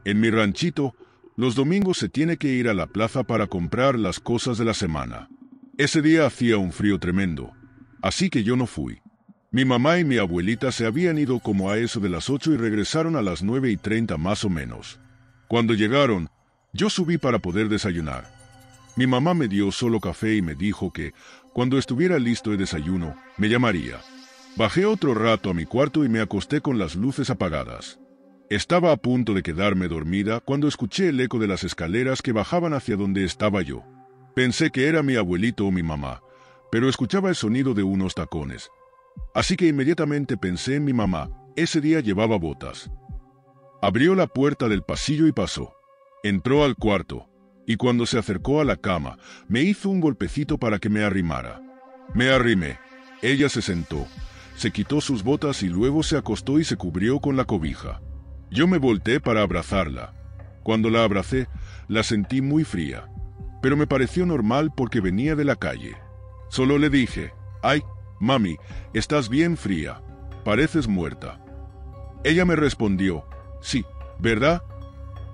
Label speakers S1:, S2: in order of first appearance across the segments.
S1: En mi ranchito, los domingos se tiene que ir a la plaza para comprar las cosas de la semana. Ese día hacía un frío tremendo, así que yo no fui. Mi mamá y mi abuelita se habían ido como a eso de las 8 y regresaron a las 9:30 más o menos. Cuando llegaron, yo subí para poder desayunar. Mi mamá me dio solo café y me dijo que, cuando estuviera listo el desayuno, me llamaría. Bajé otro rato a mi cuarto y me acosté con las luces apagadas. Estaba a punto de quedarme dormida cuando escuché el eco de las escaleras que bajaban hacia donde estaba yo. Pensé que era mi abuelito o mi mamá, pero escuchaba el sonido de unos tacones. Así que inmediatamente pensé en mi mamá. Ese día llevaba botas. Abrió la puerta del pasillo y pasó. Entró al cuarto, y cuando se acercó a la cama, me hizo un golpecito para que me arrimara. Me arrimé. Ella se sentó, se quitó sus botas y luego se acostó y se cubrió con la cobija. Yo me volteé para abrazarla. Cuando la abracé, la sentí muy fría, pero me pareció normal porque venía de la calle. Solo le dije, «Ay, mami, estás bien fría, pareces muerta». Ella me respondió, «Sí, ¿verdad?».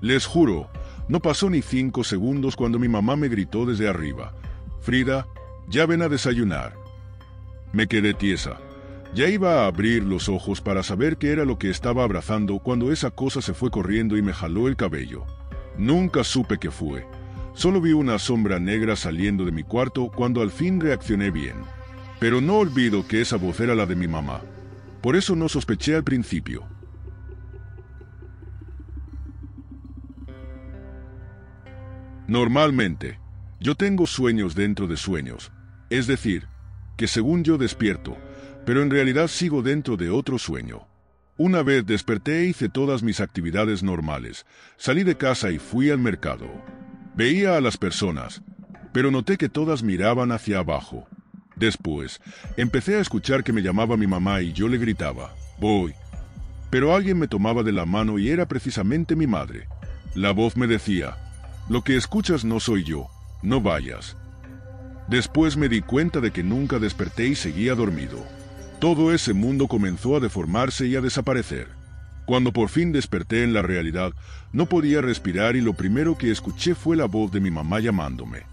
S1: Les juro, no pasó ni 5 segundos cuando mi mamá me gritó desde arriba, «Frida, ya ven a desayunar». Me quedé tiesa. Ya iba a abrir los ojos para saber qué era lo que estaba abrazando cuando esa cosa se fue corriendo y me jaló el cabello. Nunca supe qué fue. Solo vi una sombra negra saliendo de mi cuarto cuando al fin reaccioné bien. Pero no olvido que esa voz era la de mi mamá. Por eso no sospeché al principio. Normalmente, yo tengo sueños dentro de sueños. Es decir, que según yo despierto, pero en realidad sigo dentro de otro sueño. Una vez desperté e hice todas mis actividades normales. Salí de casa y fui al mercado. Veía a las personas, pero noté que todas miraban hacia abajo. Después, empecé a escuchar que me llamaba mi mamá y yo le gritaba, «Voy». Pero alguien me tomaba de la mano y era precisamente mi madre. La voz me decía, «Lo que escuchas no soy yo, no vayas». Después me di cuenta de que nunca desperté y seguía dormido. Todo ese mundo comenzó a deformarse y a desaparecer. Cuando por fin desperté en la realidad, no podía respirar y lo primero que escuché fue la voz de mi mamá llamándome.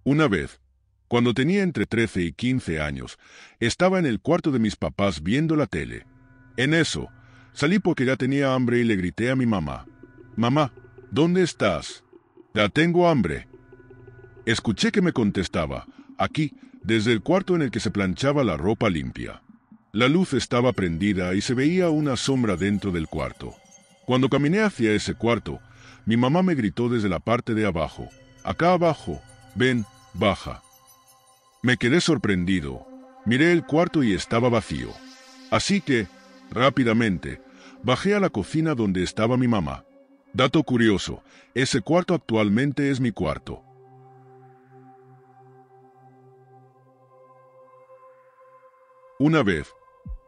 S1: Una vez, cuando tenía entre 13 y 15 años, estaba en el cuarto de mis papás viendo la tele. En eso, salí porque ya tenía hambre y le grité a mi mamá, «Mamá, ¿dónde estás? Ya tengo hambre». Escuché que me contestaba, «Aquí, desde el cuarto en el que se planchaba la ropa limpia». La luz estaba prendida y se veía una sombra dentro del cuarto. Cuando caminé hacia ese cuarto, mi mamá me gritó desde la parte de abajo, «Acá abajo, ven, baja». Me quedé sorprendido. Miré el cuarto y estaba vacío. Así que, rápidamente, bajé a la cocina donde estaba mi mamá. Dato curioso, ese cuarto actualmente es mi cuarto. Una vez,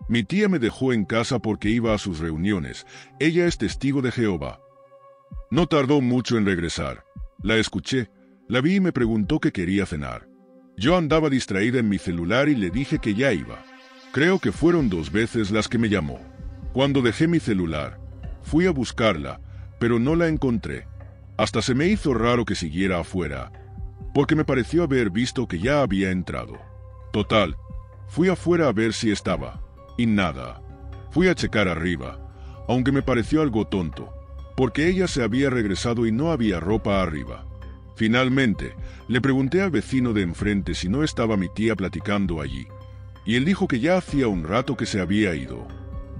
S1: mi tía me dejó en casa porque iba a sus reuniones. Ella es testigo de Jehová. No tardó mucho en regresar. La escuché, la vi y me preguntó qué quería cenar. Yo andaba distraída en mi celular y le dije que ya iba. Creo que fueron 2 veces las que me llamó. Cuando dejé mi celular, fui a buscarla, pero no la encontré. Hasta se me hizo raro que siguiera afuera, porque me pareció haber visto que ya había entrado. Total, fui afuera a ver si estaba, y nada. Fui a checar arriba, aunque me pareció algo tonto, porque ella se había regresado y no había ropa arriba. Finalmente, le pregunté al vecino de enfrente si no estaba mi tía platicando allí, y él dijo que ya hacía un rato que se había ido.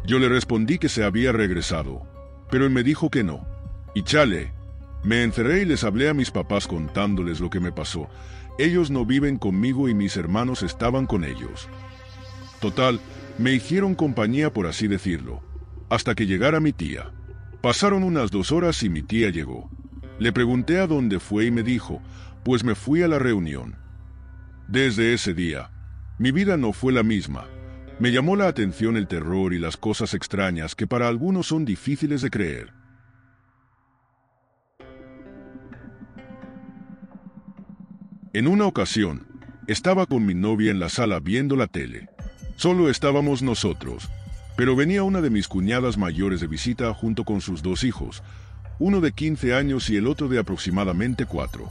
S1: Yo le respondí que se había regresado, pero él me dijo que no. Y chale, me encerré y les hablé a mis papás contándoles lo que me pasó. Ellos no viven conmigo y mis hermanos estaban con ellos. Total, me hicieron compañía por así decirlo, hasta que llegara mi tía. Pasaron unas 2 horas y mi tía llegó. Le pregunté a dónde fue y me dijo, pues me fui a la reunión. Desde ese día, mi vida no fue la misma. Me llamó la atención el terror y las cosas extrañas que para algunos son difíciles de creer. En una ocasión, estaba con mi novia en la sala viendo la tele. Solo estábamos nosotros, pero venía una de mis cuñadas mayores de visita junto con sus 2 hijos, uno de 15 años y el otro de aproximadamente 4.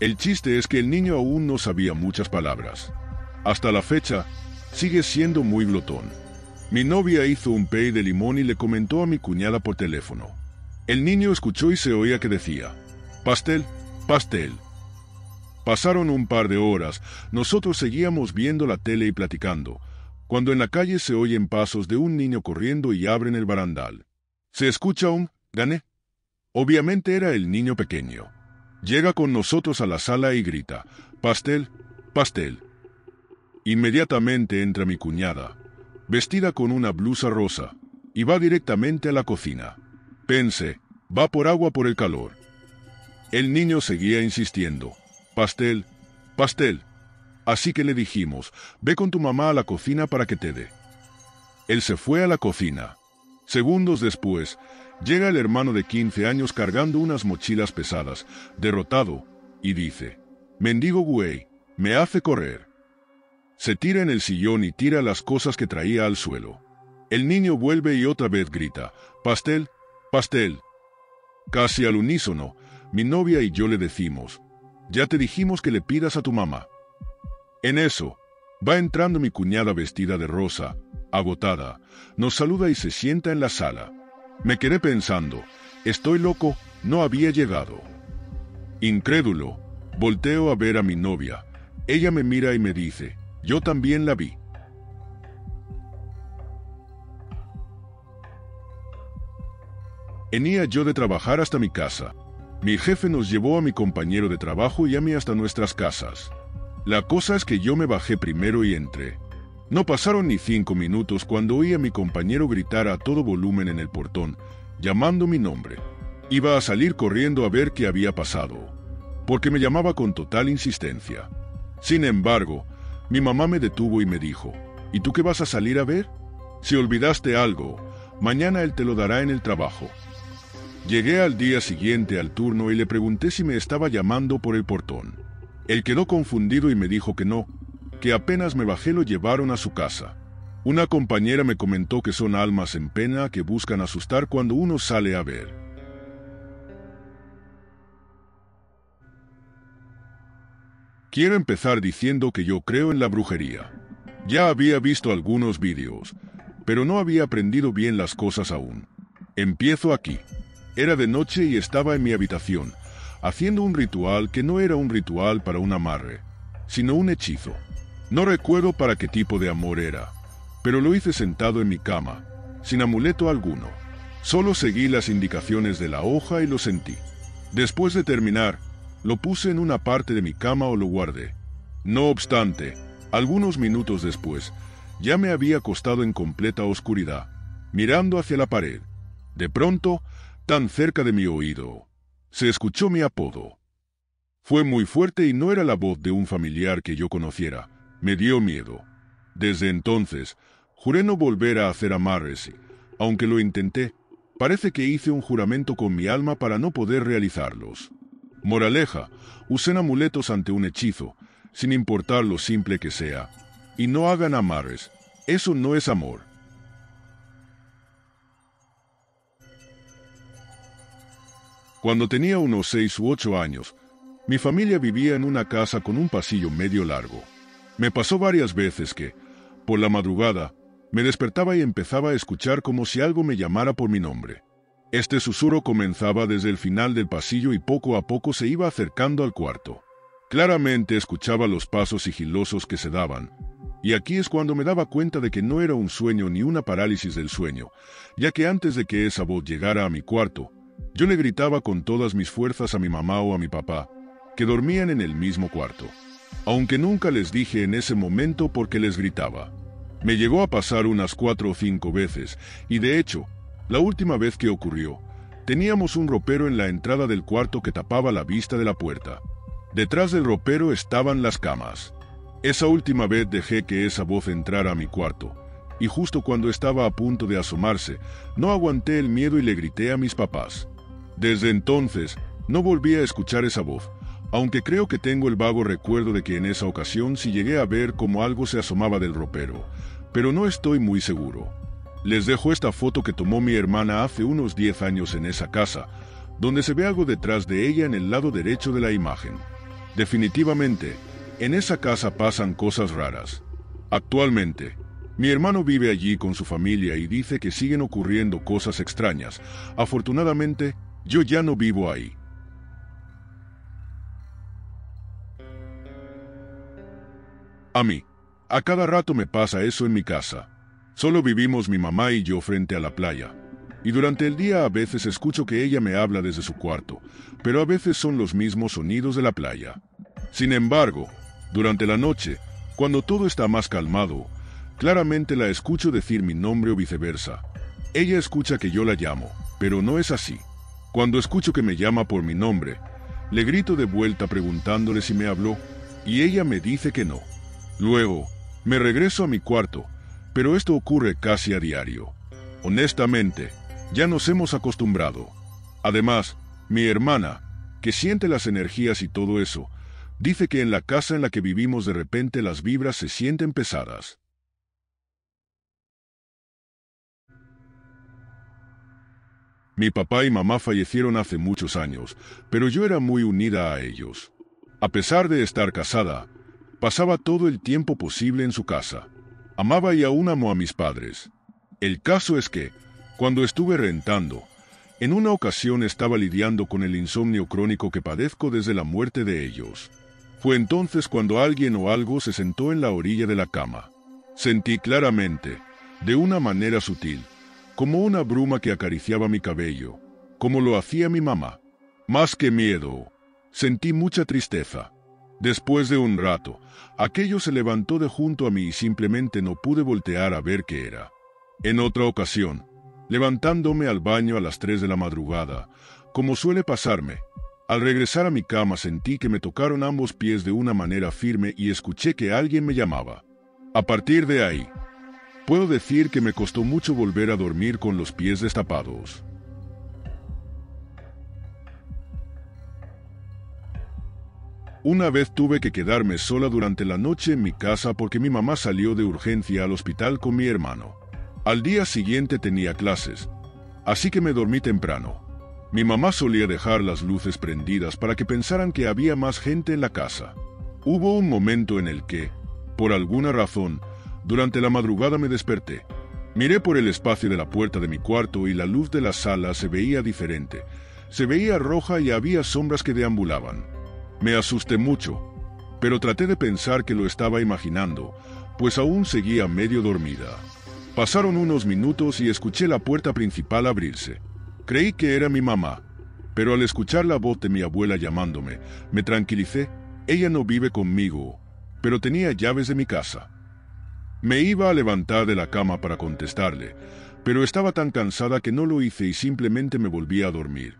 S1: El chiste es que el niño aún no sabía muchas palabras. Hasta la fecha, sigue siendo muy glotón. Mi novia hizo un pay de limón y le comentó a mi cuñada por teléfono. El niño escuchó y se oía que decía, pastel, pastel. Pasaron un par de horas, nosotros seguíamos viendo la tele y platicando, cuando en la calle se oyen pasos de un niño corriendo y abren el barandal. Se escucha un «gané». Obviamente era el niño pequeño. Llega con nosotros a la sala y grita, pastel, pastel. Inmediatamente entra mi cuñada, vestida con una blusa rosa, y va directamente a la cocina. Pensé, va por agua por el calor. El niño seguía insistiendo, pastel, pastel. Así que le dijimos, ve con tu mamá a la cocina para que te dé. Él se fue a la cocina. Segundos después, llega el hermano de 15 años cargando unas mochilas pesadas, derrotado, y dice, mendigo güey, me hace correr. Se tira en el sillón y tira las cosas que traía al suelo. El niño vuelve y otra vez grita, pastel, pastel. Casi al unísono, mi novia y yo le decimos, ya te dijimos que le pidas a tu mamá. En eso, va entrando mi cuñada vestida de rosa, agotada, nos saluda y se sienta en la sala. Me quedé pensando, estoy loco, no había llegado. Incrédulo, volteo a ver a mi novia. Ella me mira y me dice, yo también la vi. Venía yo de trabajar hasta mi casa. Mi jefe nos llevó a mi compañero de trabajo y a mí hasta nuestras casas. La cosa es que yo me bajé primero y entré. No pasaron ni 5 minutos cuando oí a mi compañero gritar a todo volumen en el portón, llamando mi nombre. Iba a salir corriendo a ver qué había pasado, porque me llamaba con total insistencia. Sin embargo, mi mamá me detuvo y me dijo, ¿y tú qué vas a salir a ver? Si olvidaste algo, mañana él te lo dará en el trabajo. Llegué al día siguiente al turno y le pregunté si me estaba llamando por el portón. Él quedó confundido y me dijo que no, que apenas me bajé lo llevaron a su casa. Una compañera me comentó que son almas en pena que buscan asustar cuando uno sale a ver. Quiero empezar diciendo que yo creo en la brujería. Ya había visto algunos vídeos, pero no había aprendido bien las cosas aún. Empiezo aquí. Era de noche y estaba en mi habitación, haciendo un ritual que no era un ritual para un amarre, sino un hechizo. No recuerdo para qué tipo de amor era, pero lo hice sentado en mi cama, sin amuleto alguno. Solo seguí las indicaciones de la hoja y lo sentí. Después de terminar, lo puse en una parte de mi cama o lo guardé. No obstante, algunos minutos después, ya me había acostado en completa oscuridad, mirando hacia la pared. De pronto, tan cerca de mi oído, se escuchó mi apodo. Fue muy fuerte y no era la voz de un familiar que yo conociera. Me dio miedo. Desde entonces, juré no volver a hacer amarres, aunque lo intenté. Parece que hice un juramento con mi alma para no poder realizarlos. Moraleja, usen amuletos ante un hechizo, sin importar lo simple que sea, y no hagan amarres. Eso no es amor. Cuando tenía unos 6 u 8 años, mi familia vivía en una casa con un pasillo medio largo. Me pasó varias veces que, por la madrugada, me despertaba y empezaba a escuchar como si algo me llamara por mi nombre. Este susurro comenzaba desde el final del pasillo y poco a poco se iba acercando al cuarto. Claramente escuchaba los pasos sigilosos que se daban, y aquí es cuando me daba cuenta de que no era un sueño ni una parálisis del sueño, ya que antes de que esa voz llegara a mi cuarto, yo le gritaba con todas mis fuerzas a mi mamá o a mi papá, que dormían en el mismo cuarto. Aunque nunca les dije en ese momento por qué les gritaba. Me llegó a pasar unas 4 o 5 veces, y de hecho, la última vez que ocurrió, teníamos un ropero en la entrada del cuarto que tapaba la vista de la puerta. Detrás del ropero estaban las camas. Esa última vez dejé que esa voz entrara a mi cuarto, y justo cuando estaba a punto de asomarse, no aguanté el miedo y le grité a mis papás. Desde entonces, no volví a escuchar esa voz, aunque creo que tengo el vago recuerdo de que en esa ocasión sí llegué a ver cómo algo se asomaba del ropero, pero no estoy muy seguro. Les dejo esta foto que tomó mi hermana hace unos 10 años en esa casa, donde se ve algo detrás de ella en el lado derecho de la imagen. Definitivamente, en esa casa pasan cosas raras. Actualmente, mi hermano vive allí con su familia y dice que siguen ocurriendo cosas extrañas. Afortunadamente, yo ya no vivo ahí. A mí, a cada rato me pasa eso en mi casa. Solo vivimos mi mamá y yo frente a la playa. Y durante el día a veces escucho que ella me habla desde su cuarto, pero a veces son los mismos sonidos de la playa. Sin embargo, durante la noche, cuando todo está más calmado, claramente la escucho decir mi nombre o viceversa. Ella escucha que yo la llamo, pero no es así. Cuando escucho que me llama por mi nombre, le grito de vuelta preguntándole si me habló, y ella me dice que no. Luego, me regreso a mi cuarto, pero esto ocurre casi a diario. Honestamente, ya nos hemos acostumbrado. Además, mi hermana, que siente las energías y todo eso, dice que en la casa en la que vivimos de repente las vibras se sienten pesadas. Mi papá y mamá fallecieron hace muchos años, pero yo era muy unida a ellos. A pesar de estar casada, pasaba todo el tiempo posible en su casa. Amaba y aún amo a mis padres. El caso es que, cuando estuve rentando, en una ocasión estaba lidiando con el insomnio crónico que padezco desde la muerte de ellos. Fue entonces cuando alguien o algo se sentó en la orilla de la cama. Sentí claramente, de una manera sutil, como una bruma que acariciaba mi cabello, como lo hacía mi mamá. Más que miedo, sentí mucha tristeza. Después de un rato, aquello se levantó de junto a mí y simplemente no pude voltear a ver qué era. En otra ocasión, levantándome al baño a las 3 de la madrugada, como suele pasarme, al regresar a mi cama sentí que me tocaron ambos pies de una manera firme y escuché que alguien me llamaba. A partir de ahí, puedo decir que me costó mucho volver a dormir con los pies destapados. Una vez tuve que quedarme sola durante la noche en mi casa porque mi mamá salió de urgencia al hospital con mi hermano. Al día siguiente tenía clases, así que me dormí temprano. Mi mamá solía dejar las luces prendidas para que pensaran que había más gente en la casa. Hubo un momento en el que, por alguna razón, durante la madrugada me desperté. Miré por el espacio de la puerta de mi cuarto y la luz de la sala se veía diferente. Se veía roja y había sombras que deambulaban. Me asusté mucho, pero traté de pensar que lo estaba imaginando, pues aún seguía medio dormida. Pasaron unos minutos y escuché la puerta principal abrirse. Creí que era mi mamá, pero al escuchar la voz de mi abuela llamándome, me tranquilicé. Ella no vive conmigo, pero tenía llaves de mi casa. Me iba a levantar de la cama para contestarle, pero estaba tan cansada que no lo hice y simplemente me volví a dormir,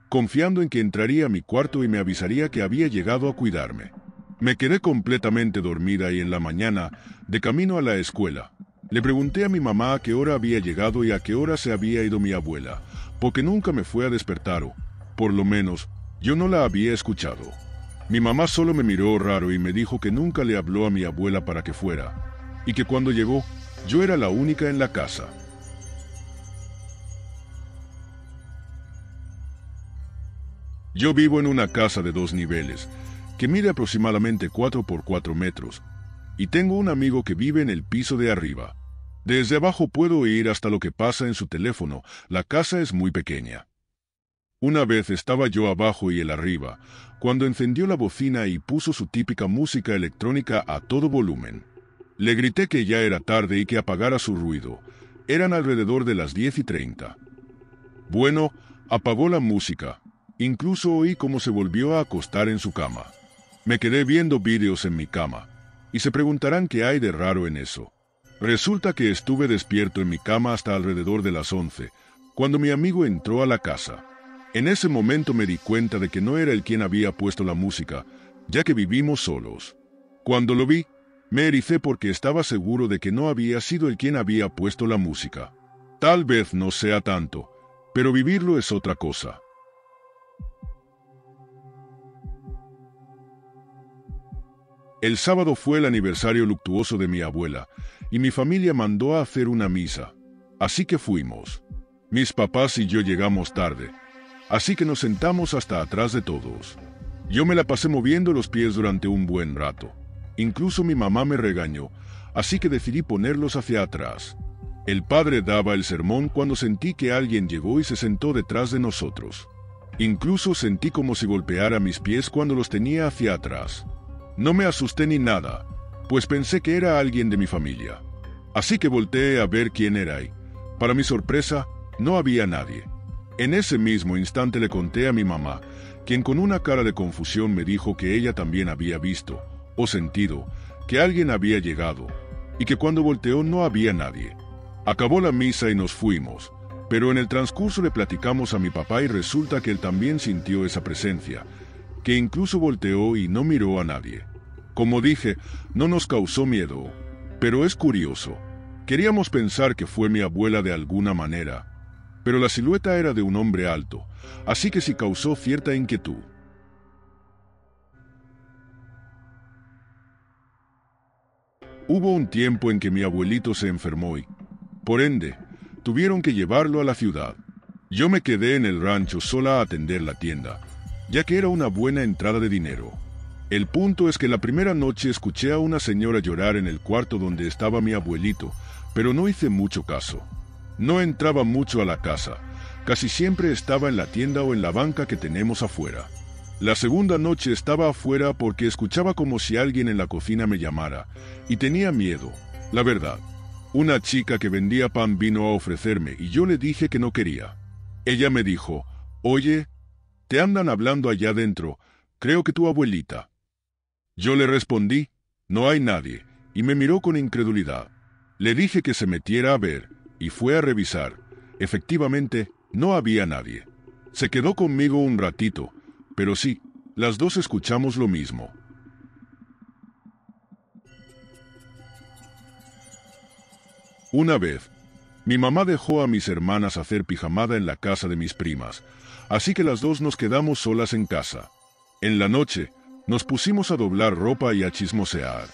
S1: confiando en que entraría a mi cuarto y me avisaría que había llegado a cuidarme. Me quedé completamente dormida y en la mañana, de camino a la escuela, le pregunté a mi mamá a qué hora había llegado y a qué hora se había ido mi abuela, porque nunca me fue a despertar o, por lo menos, yo no la había escuchado. Mi mamá solo me miró raro y me dijo que nunca le habló a mi abuela para que fuera, y que cuando llegó, yo era la única en la casa. Yo vivo en una casa de 2 niveles, que mide aproximadamente 4 por 4 metros, y tengo un amigo que vive en el piso de arriba. Desde abajo puedo oír hasta lo que pasa en su teléfono. La casa es muy pequeña. Una vez estaba yo abajo y él arriba, cuando encendió la bocina y puso su típica música electrónica a todo volumen. Le grité que ya era tarde y que apagara su ruido. Eran alrededor de las 10:30. Bueno, apagó la música. Incluso oí cómo se volvió a acostar en su cama. Me quedé viendo vídeos en mi cama, y se preguntarán qué hay de raro en eso. Resulta que estuve despierto en mi cama hasta alrededor de las 11, cuando mi amigo entró a la casa. En ese momento me di cuenta de que no era él quien había puesto la música, ya que vivimos solos. Cuando lo vi, me ericé porque estaba seguro de que no había sido él quien había puesto la música. Tal vez no sea tanto, pero vivirlo es otra cosa. El sábado fue el aniversario luctuoso de mi abuela, y mi familia mandó a hacer una misa. Así que fuimos. Mis papás y yo llegamos tarde, así que nos sentamos hasta atrás de todos. Yo me la pasé moviendo los pies durante un buen rato. Incluso mi mamá me regañó, así que decidí ponerlos hacia atrás. El padre daba el sermón cuando sentí que alguien llegó y se sentó detrás de nosotros. Incluso sentí como si golpeara mis pies cuando los tenía hacia atrás. No me asusté ni nada, pues pensé que era alguien de mi familia. Así que volteé a ver quién era y, para mi sorpresa, no había nadie. En ese mismo instante le conté a mi mamá, quien con una cara de confusión me dijo que ella también había visto, o sentido, que alguien había llegado, y que cuando volteó no había nadie. Acabó la misa y nos fuimos, pero en el transcurso le platicamos a mi papá y resulta que él también sintió esa presencia, que incluso volteó y no miró a nadie. Como dije, no nos causó miedo, pero es curioso. Queríamos pensar que fue mi abuela de alguna manera, pero la silueta era de un hombre alto, así que sí causó cierta inquietud. Hubo un tiempo en que mi abuelito se enfermó y, por ende, tuvieron que llevarlo a la ciudad. Yo me quedé en el rancho sola a atender la tienda, ya que era una buena entrada de dinero. El punto es que la primera noche escuché a una señora llorar en el cuarto donde estaba mi abuelito, pero no hice mucho caso. No entraba mucho a la casa, casi siempre estaba en la tienda o en la banca que tenemos afuera. La segunda noche estaba afuera porque escuchaba como si alguien en la cocina me llamara, y tenía miedo, la verdad. Una chica que vendía pan vino a ofrecerme y yo le dije que no quería. Ella me dijo, «Oye, te andan hablando allá dentro, creo que tu abuelita». Yo le respondí, «No hay nadie», y me miró con incredulidad. Le dije que se metiera a ver, y fue a revisar. Efectivamente, no había nadie. Se quedó conmigo un ratito, pero sí, las dos escuchamos lo mismo. Una vez, mi mamá dejó a mis hermanas hacer pijamada en la casa de mis primas, así que las dos nos quedamos solas en casa. En la noche, nos pusimos a doblar ropa y a chismosear.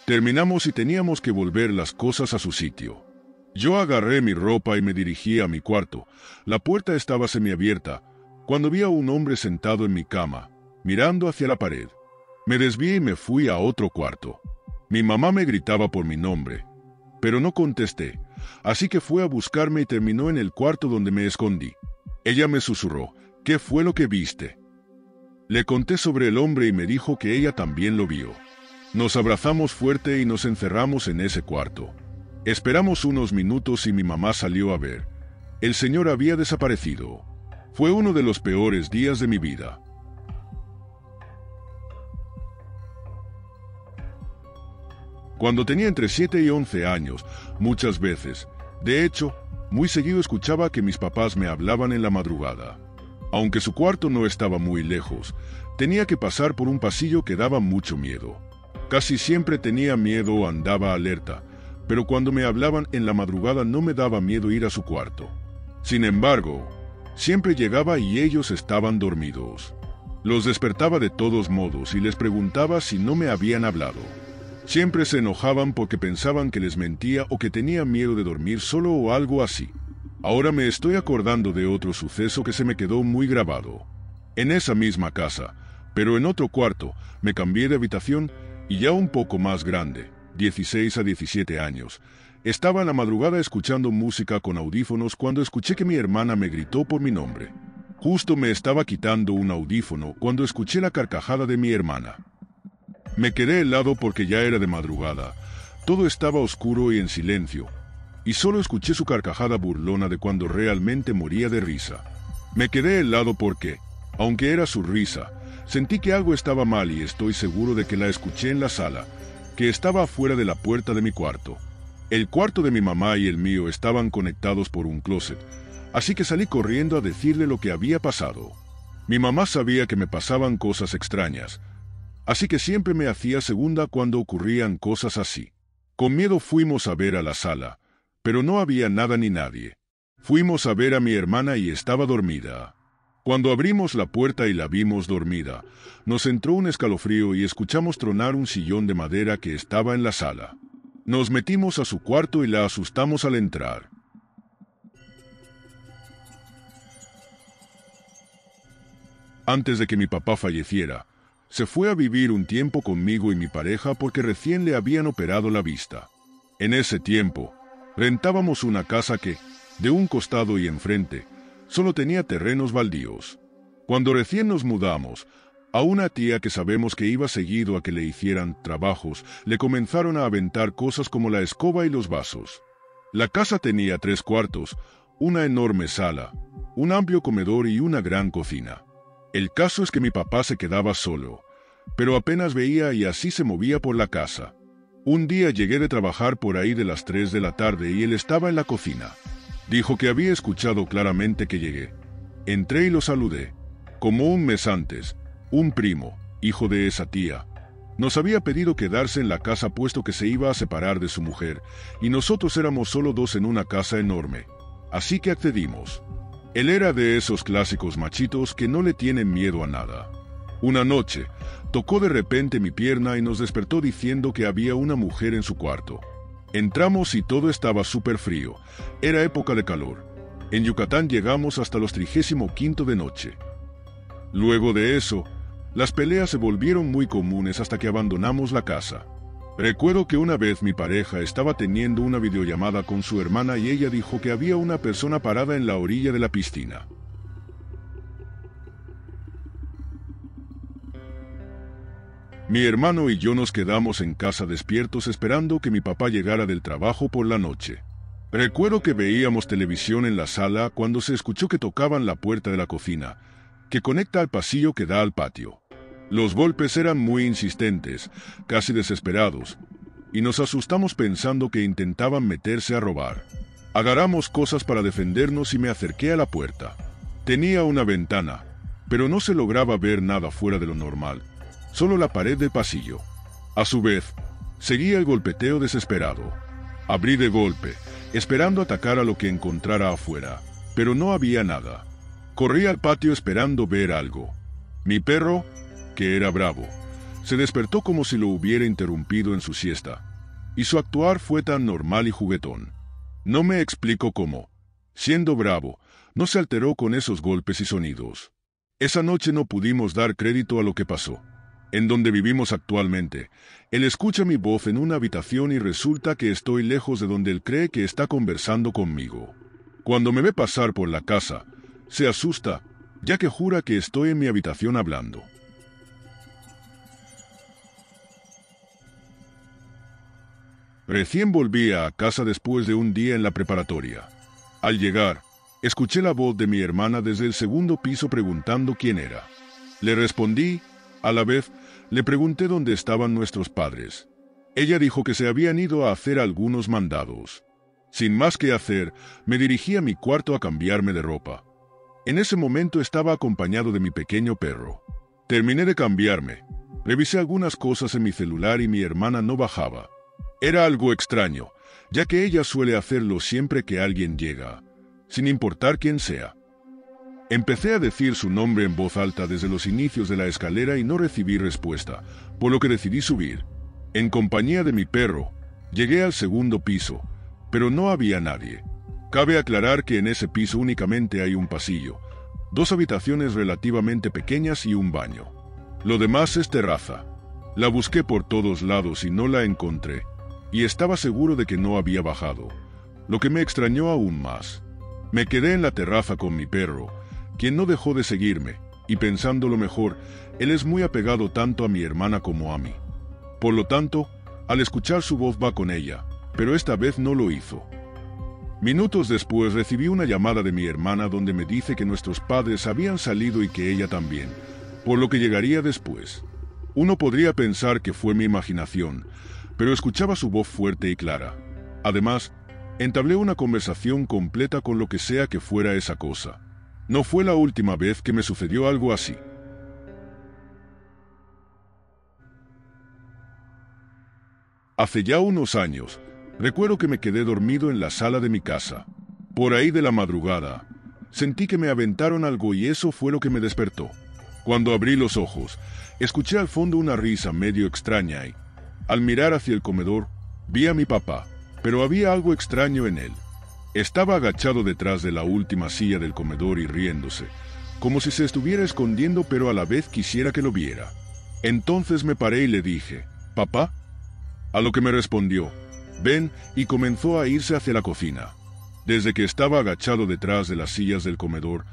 S1: Terminamos y teníamos que volver las cosas a su sitio. Yo agarré mi ropa y me dirigí a mi cuarto. La puerta estaba semiabierta, cuando vi a un hombre sentado en mi cama, mirando hacia la pared. Me desvié y me fui a otro cuarto. Mi mamá me gritaba por mi nombre, pero no contesté, así que fue a buscarme y terminó en el cuarto donde me escondí. Ella me susurró, «¿Qué fue lo que viste?». Le conté sobre el hombre y me dijo que ella también lo vio. Nos abrazamos fuerte y nos encerramos en ese cuarto. Esperamos unos minutos y mi mamá salió a ver. El señor había desaparecido. Fue uno de los peores días de mi vida. Cuando tenía entre 7 y 11 años, muchas veces, de hecho, muy seguido escuchaba que mis papás me hablaban en la madrugada. Aunque su cuarto no estaba muy lejos, tenía que pasar por un pasillo que daba mucho miedo. Casi siempre tenía miedo o andaba alerta, pero cuando me hablaban en la madrugada no me daba miedo ir a su cuarto. Sin embargo, siempre llegaba y ellos estaban dormidos. Los despertaba de todos modos y les preguntaba si no me habían hablado. Siempre se enojaban porque pensaban que les mentía o que tenía miedo de dormir solo o algo así. Ahora me estoy acordando de otro suceso que se me quedó muy grabado. En esa misma casa, pero en otro cuarto, me cambié de habitación y ya un poco más grande, 16 a 17 años. Estaba en la madrugada escuchando música con audífonos cuando escuché que mi hermana me gritó por mi nombre. Justo me estaba quitando un audífono cuando escuché la carcajada de mi hermana. Me quedé helado porque ya era de madrugada. Todo estaba oscuro y en silencio, y solo escuché su carcajada burlona de cuando realmente moría de risa. Me quedé helado porque, aunque era su risa, sentí que algo estaba mal y estoy seguro de que la escuché en la sala, que estaba afuera de la puerta de mi cuarto. El cuarto de mi mamá y el mío estaban conectados por un closet, así que salí corriendo a decirle lo que había pasado. Mi mamá sabía que me pasaban cosas extrañas, así que siempre me hacía segunda cuando ocurrían cosas así. Con miedo fuimos a ver a la sala, pero no había nada ni nadie. Fuimos a ver a mi hermana y estaba dormida. Cuando abrimos la puerta y la vimos dormida, nos entró un escalofrío y escuchamos tronar un sillón de madera que estaba en la sala. Nos metimos a su cuarto y la asustamos al entrar. Antes de que mi papá falleciera, se fue a vivir un tiempo conmigo y mi pareja porque recién le habían operado la vista. En ese tiempo, rentábamos una casa que, de un costado y enfrente, solo tenía terrenos baldíos. Cuando recién nos mudamos, a una tía que sabemos que iba seguido a que le hicieran trabajos, le comenzaron a aventar cosas como la escoba y los vasos. La casa tenía 3 cuartos, una enorme sala, un amplio comedor y una gran cocina. El caso es que mi papá se quedaba solo, pero apenas veía y así se movía por la casa. Un día llegué de trabajar por ahí de las 3 de la tarde y él estaba en la cocina. Dijo que había escuchado claramente que llegué. Entré y lo saludé. Como un mes antes, un primo, hijo de esa tía, nos había pedido quedarse en la casa puesto que se iba a separar de su mujer, y nosotros éramos solo 2 en una casa enorme. Así que accedimos. Él era de esos clásicos machitos que no le tienen miedo a nada. Una noche, tocó de repente mi pierna y nos despertó diciendo que había una mujer en su cuarto. Entramos y todo estaba súper frío. Era época de calor. En Yucatán llegamos hasta los 35 de noche. Luego de eso, las peleas se volvieron muy comunes hasta que abandonamos la casa. Recuerdo que una vez mi pareja estaba teniendo una videollamada con su hermana y ella dijo que había una persona parada en la orilla de la piscina. Mi hermano y yo nos quedamos en casa despiertos esperando que mi papá llegara del trabajo por la noche. Recuerdo que veíamos televisión en la sala cuando se escuchó que tocaban la puerta de la cocina, que conecta al pasillo que da al patio. Los golpes eran muy insistentes, casi desesperados, y nos asustamos pensando que intentaban meterse a robar. Agarramos cosas para defendernos y me acerqué a la puerta. Tenía una ventana, pero no se lograba ver nada fuera de lo normal, solo la pared del pasillo. A su vez, seguía el golpeteo desesperado. Abrí de golpe, esperando atacar a lo que encontrara afuera, pero no había nada. Corrí al patio esperando ver algo. Mi perro, que era bravo, se despertó como si lo hubiera interrumpido en su siesta, y su actuar fue tan normal y juguetón. No me explico cómo, siendo bravo, no se alteró con esos golpes y sonidos. Esa noche no pudimos dar crédito a lo que pasó. En donde vivimos actualmente, él escucha mi voz en una habitación y resulta que estoy lejos de donde él cree que está conversando conmigo. Cuando me ve pasar por la casa, se asusta, ya que jura que estoy en mi habitación hablando. Recién volví a casa después de un día en la preparatoria. Al llegar, escuché la voz de mi hermana desde el segundo piso preguntando quién era. Le respondí, a la vez, le pregunté dónde estaban nuestros padres. Ella dijo que se habían ido a hacer algunos mandados. Sin más que hacer, me dirigí a mi cuarto a cambiarme de ropa. En ese momento estaba acompañado de mi pequeño perro. Terminé de cambiarme, revisé algunas cosas en mi celular y mi hermana no bajaba. Era algo extraño, ya que ella suele hacerlo siempre que alguien llega, sin importar quién sea. Empecé a decir su nombre en voz alta desde los inicios de la escalera y no recibí respuesta, por lo que decidí subir. En compañía de mi perro, llegué al segundo piso, pero no había nadie. Cabe aclarar que en ese piso únicamente hay un pasillo, 2 habitaciones relativamente pequeñas y un baño. Lo demás es terraza. La busqué por todos lados y no la encontré, y estaba seguro de que no había bajado, lo que me extrañó aún más. Me quedé en la terraza con mi perro, quien no dejó de seguirme, y pensando lo mejor, él es muy apegado tanto a mi hermana como a mí. Por lo tanto, al escuchar su voz va con ella, pero esta vez no lo hizo. Minutos después recibí una llamada de mi hermana donde me dice que nuestros padres habían salido y que ella también, por lo que llegaría después. Uno podría pensar que fue mi imaginación, pero escuchaba su voz fuerte y clara. Además, entablé una conversación completa con lo que sea que fuera esa cosa. No fue la última vez que me sucedió algo así. Hace ya unos años, recuerdo que me quedé dormido en la sala de mi casa. Por ahí de la madrugada, Sentí que me aventaron algo y eso fue lo que me despertó. Cuando abrí los ojos, escuché al fondo una risa medio extraña y, al mirar hacia el comedor, vi a mi papá, pero había algo extraño en él. Estaba agachado detrás de la última silla del comedor y riéndose, como si se estuviera escondiendo pero a la vez quisiera que lo viera. Entonces me paré y le dije, «¿Papá?». A lo que me respondió, «Ven», y comenzó a irse hacia la cocina. Desde que estaba agachado detrás de las sillas del comedor,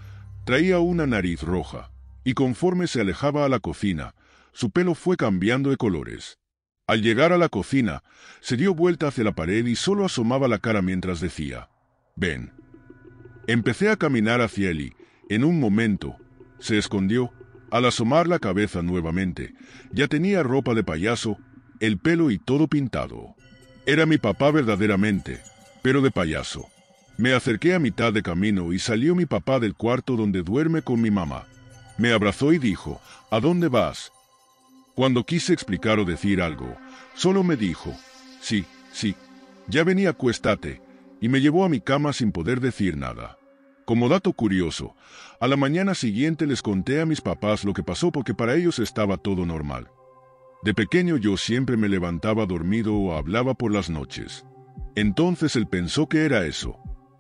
S1: traía una nariz roja, y conforme se alejaba a la cocina, su pelo fue cambiando de colores. Al llegar a la cocina, se dio vuelta hacia la pared y solo asomaba la cara mientras decía, «Ven». Empecé a caminar hacia él y, en un momento, se escondió. Al asomar la cabeza nuevamente, ya tenía ropa de payaso, el pelo y todo pintado. Era mi papá verdaderamente, pero de payaso. Me acerqué a mitad de camino y salió mi papá del cuarto donde duerme con mi mamá. Me abrazó y dijo, «¿A dónde vas?». Cuando quise explicar o decir algo, solo me dijo, «Sí, sí, ya venía, acuéstate», y me llevó a mi cama sin poder decir nada. Como dato curioso, a la mañana siguiente les conté a mis papás lo que pasó porque para ellos estaba todo normal. De pequeño yo siempre me levantaba dormido o hablaba por las noches. Entonces él pensó que era eso.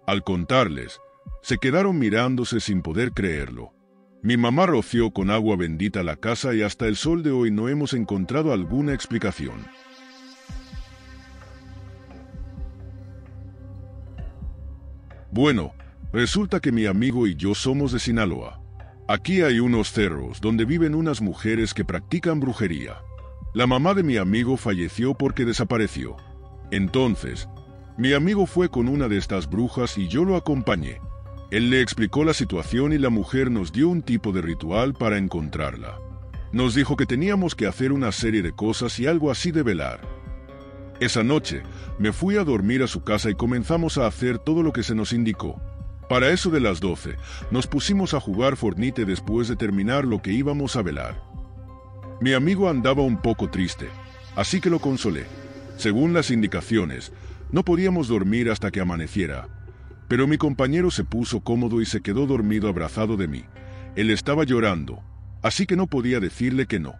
S1: Al contarles, se quedaron mirándose sin poder creerlo. Mi mamá roció con agua bendita la casa y hasta el sol de hoy no hemos encontrado alguna explicación. Bueno, resulta que mi amigo y yo somos de Sinaloa. Aquí hay unos cerros donde viven unas mujeres que practican brujería. La mamá de mi amigo falleció porque desapareció. Entonces, mi amigo fue con una de estas brujas y yo lo acompañé. Él le explicó la situación y la mujer nos dio un tipo de ritual para encontrarla. Nos dijo que teníamos que hacer una serie de cosas y algo así de velar. Esa noche, me fui a dormir a su casa y comenzamos a hacer todo lo que se nos indicó. Para eso de las 12, nos pusimos a jugar Fortnite después de terminar lo que íbamos a velar. Mi amigo andaba un poco triste, así que lo consolé. Según las indicaciones, no podíamos dormir hasta que amaneciera, pero mi compañero se puso cómodo y se quedó dormido abrazado de mí. Él estaba llorando, así que no podía decirle que no.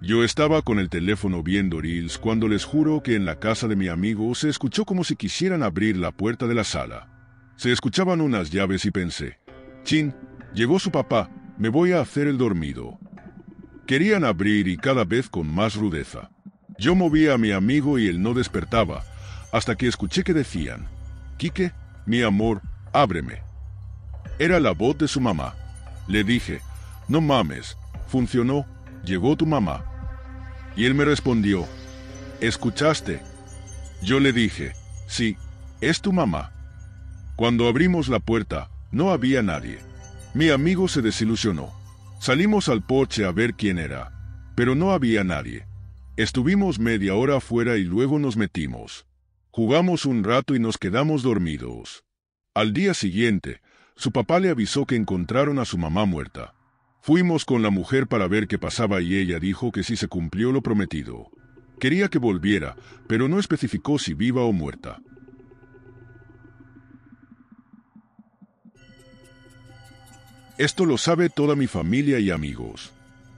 S1: Yo estaba con el teléfono viendo reels cuando les juro que en la casa de mi amigo se escuchó como si quisieran abrir la puerta de la sala. Se escuchaban unas llaves y pensé, «Chin, llegó su papá, me voy a hacer el dormido». Querían abrir y cada vez con más rudeza. Yo movía a mi amigo y él no despertaba, hasta que escuché que decían, «Quique, mi amor, ábreme». Era la voz de su mamá. Le dije, «No mames, funcionó, llegó tu mamá». Y él me respondió, «¿Escuchaste?». Yo le dije, «Sí, es tu mamá». Cuando abrimos la puerta, no había nadie. Mi amigo se desilusionó. Salimos al porche a ver quién era, pero no había nadie. Estuvimos media hora afuera y luego nos metimos. Jugamos un rato y nos quedamos dormidos. Al día siguiente, su papá le avisó que encontraron a su mamá muerta. Fuimos con la mujer para ver qué pasaba y ella dijo que sí se cumplió lo prometido. Quería que volviera, pero no especificó si viva o muerta. Esto lo sabe toda mi familia y amigos.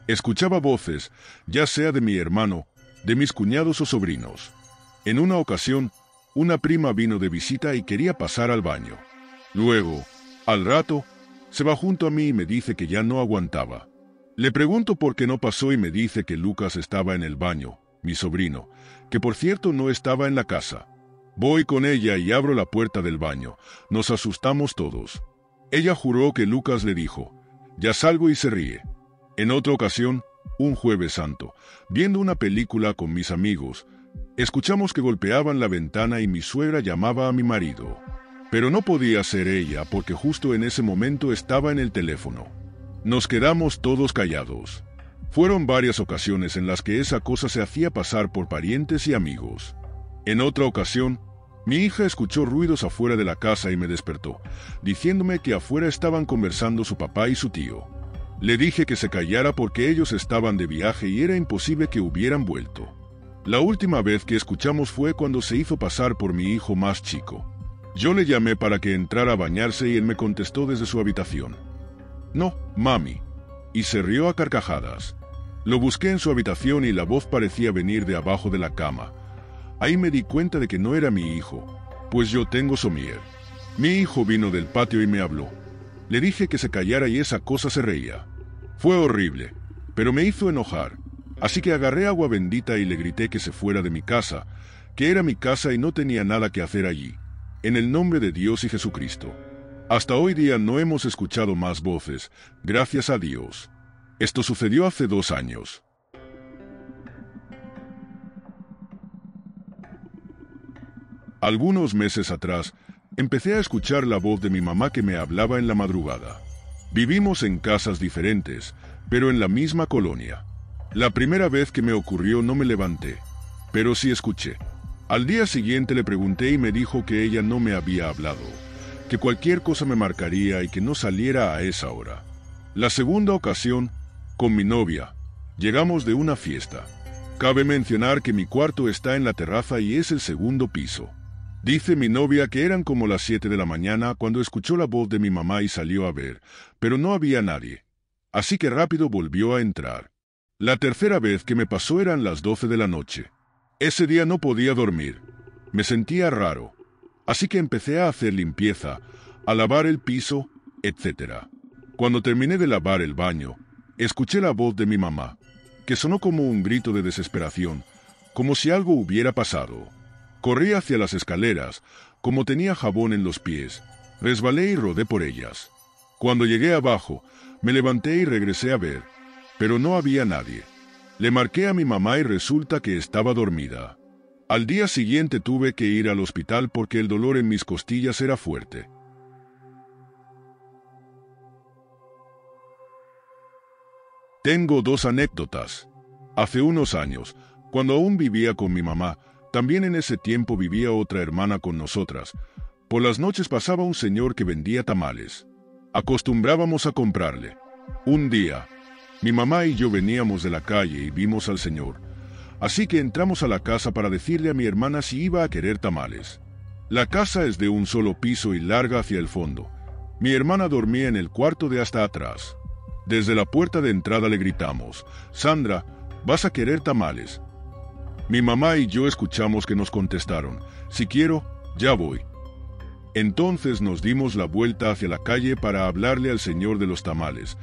S1: Escuchaba voces, ya sea de mi hermano, de mis cuñados o sobrinos. En una ocasión, una prima vino de visita y quería pasar al baño. Luego, al rato, se va junto a mí y me dice que ya no aguantaba. Le pregunto por qué no pasó y me dice que Lucas estaba en el baño, mi sobrino, que por cierto no estaba en la casa. Voy con ella y abro la puerta del baño. Nos asustamos todos. Ella juró que Lucas le dijo, «Ya salgo», y se ríe. En otra ocasión, un Jueves Santo, viendo una película con mis amigos, escuchamos que golpeaban la ventana y mi suegra llamaba a mi marido. Pero no podía ser ella porque justo en ese momento estaba en el teléfono. Nos quedamos todos callados. Fueron varias ocasiones en las que esa cosa se hacía pasar por parientes y amigos. En otra ocasión, mi hija escuchó ruidos afuera de la casa y me despertó, diciéndome que afuera estaban conversando su papá y su tío. Le dije que se callara porque ellos estaban de viaje y era imposible que hubieran vuelto. La última vez que escuchamos fue cuando se hizo pasar por mi hijo más chico. Yo le llamé para que entrara a bañarse y él me contestó desde su habitación: «No, mami», y se rió a carcajadas. Lo busqué en su habitación y la voz parecía venir de abajo de la cama. Ahí me di cuenta de que no era mi hijo, pues yo tengo somier. Mi hijo vino del patio y me habló. Le dije que se callara y esa cosa se reía. Fue horrible, pero me hizo enojar, así que agarré agua bendita y le grité que se fuera de mi casa, que era mi casa y no tenía nada que hacer allí, en el nombre de Dios y Jesucristo. Hasta hoy día no hemos escuchado más voces, gracias a Dios. Esto sucedió hace 2 años. Algunos meses atrás, empecé a escuchar la voz de mi mamá que me hablaba en la madrugada. Vivimos en casas diferentes, pero en la misma colonia. La primera vez que me ocurrió no me levanté, pero sí escuché. Al día siguiente le pregunté y me dijo que ella no me había hablado, que cualquier cosa me marcaría y que no saliera a esa hora. La segunda ocasión, con mi novia, llegamos de una fiesta. Cabe mencionar que mi cuarto está en la terraza y es el segundo piso. Dice mi novia que eran como las 7 de la mañana cuando escuchó la voz de mi mamá y salió a ver, pero no había nadie. Así que rápido volvió a entrar. La tercera vez que me pasó eran las 12 de la noche. Ese día no podía dormir. Me sentía raro. Así que empecé a hacer limpieza, a lavar el piso, etc. Cuando terminé de lavar el baño, escuché la voz de mi mamá, que sonó como un grito de desesperación, como si algo hubiera pasado. Corrí hacia las escaleras, como tenía jabón en los pies, resbalé y rodé por ellas. Cuando llegué abajo, me levanté y regresé a ver, pero no había nadie. Le marqué a mi mamá y resulta que estaba dormida. Al día siguiente tuve que ir al hospital porque el dolor en mis costillas era fuerte. Tengo 2 anécdotas. Hace unos años, cuando aún vivía con mi mamá, también en ese tiempo vivía otra hermana con nosotras. Por las noches pasaba un señor que vendía tamales. Acostumbrábamos a comprarle. Un día, mi mamá y yo veníamos de la calle y vimos al señor. Así que entramos a la casa para decirle a mi hermana si iba a querer tamales. La casa es de un solo piso y larga hacia el fondo. Mi hermana dormía en el cuarto de hasta atrás. Desde la puerta de entrada le gritamos: «Sandra, ¿vas a querer tamales?». Mi mamá y yo escuchamos que nos contestaron: «Si quiero, ya voy». Entonces nos dimos la vuelta hacia la calle para hablarle al señor de los tamales,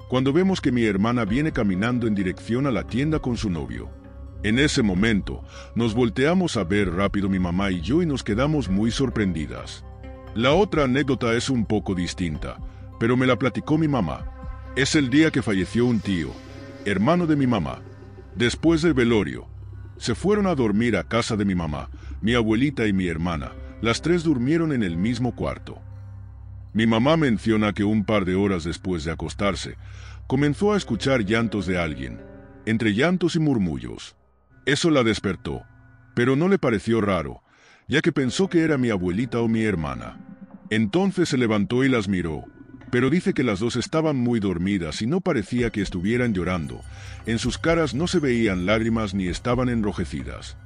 S1: cuando vemos que mi hermana viene caminando en dirección a la tienda con su novio. En ese momento, nos volteamos a ver rápido mi mamá y yo y nos quedamos muy sorprendidas. La otra anécdota es un poco distinta, pero me la platicó mi mamá. Es el día que falleció un tío, hermano de mi mamá. Después del velorio, se fueron a dormir a casa de mi mamá, mi abuelita y mi hermana. Las 3 durmieron en el mismo cuarto. Mi mamá menciona que un par de horas después de acostarse, comenzó a escuchar llantos de alguien, entre llantos y murmullos. Eso la despertó, pero no le pareció raro, ya que pensó que era mi abuelita o mi hermana. Entonces se levantó y las miró, pero dice que las 2 estaban muy dormidas y no parecía que estuvieran llorando. En sus caras no se veían lágrimas ni estaban enrojecidas.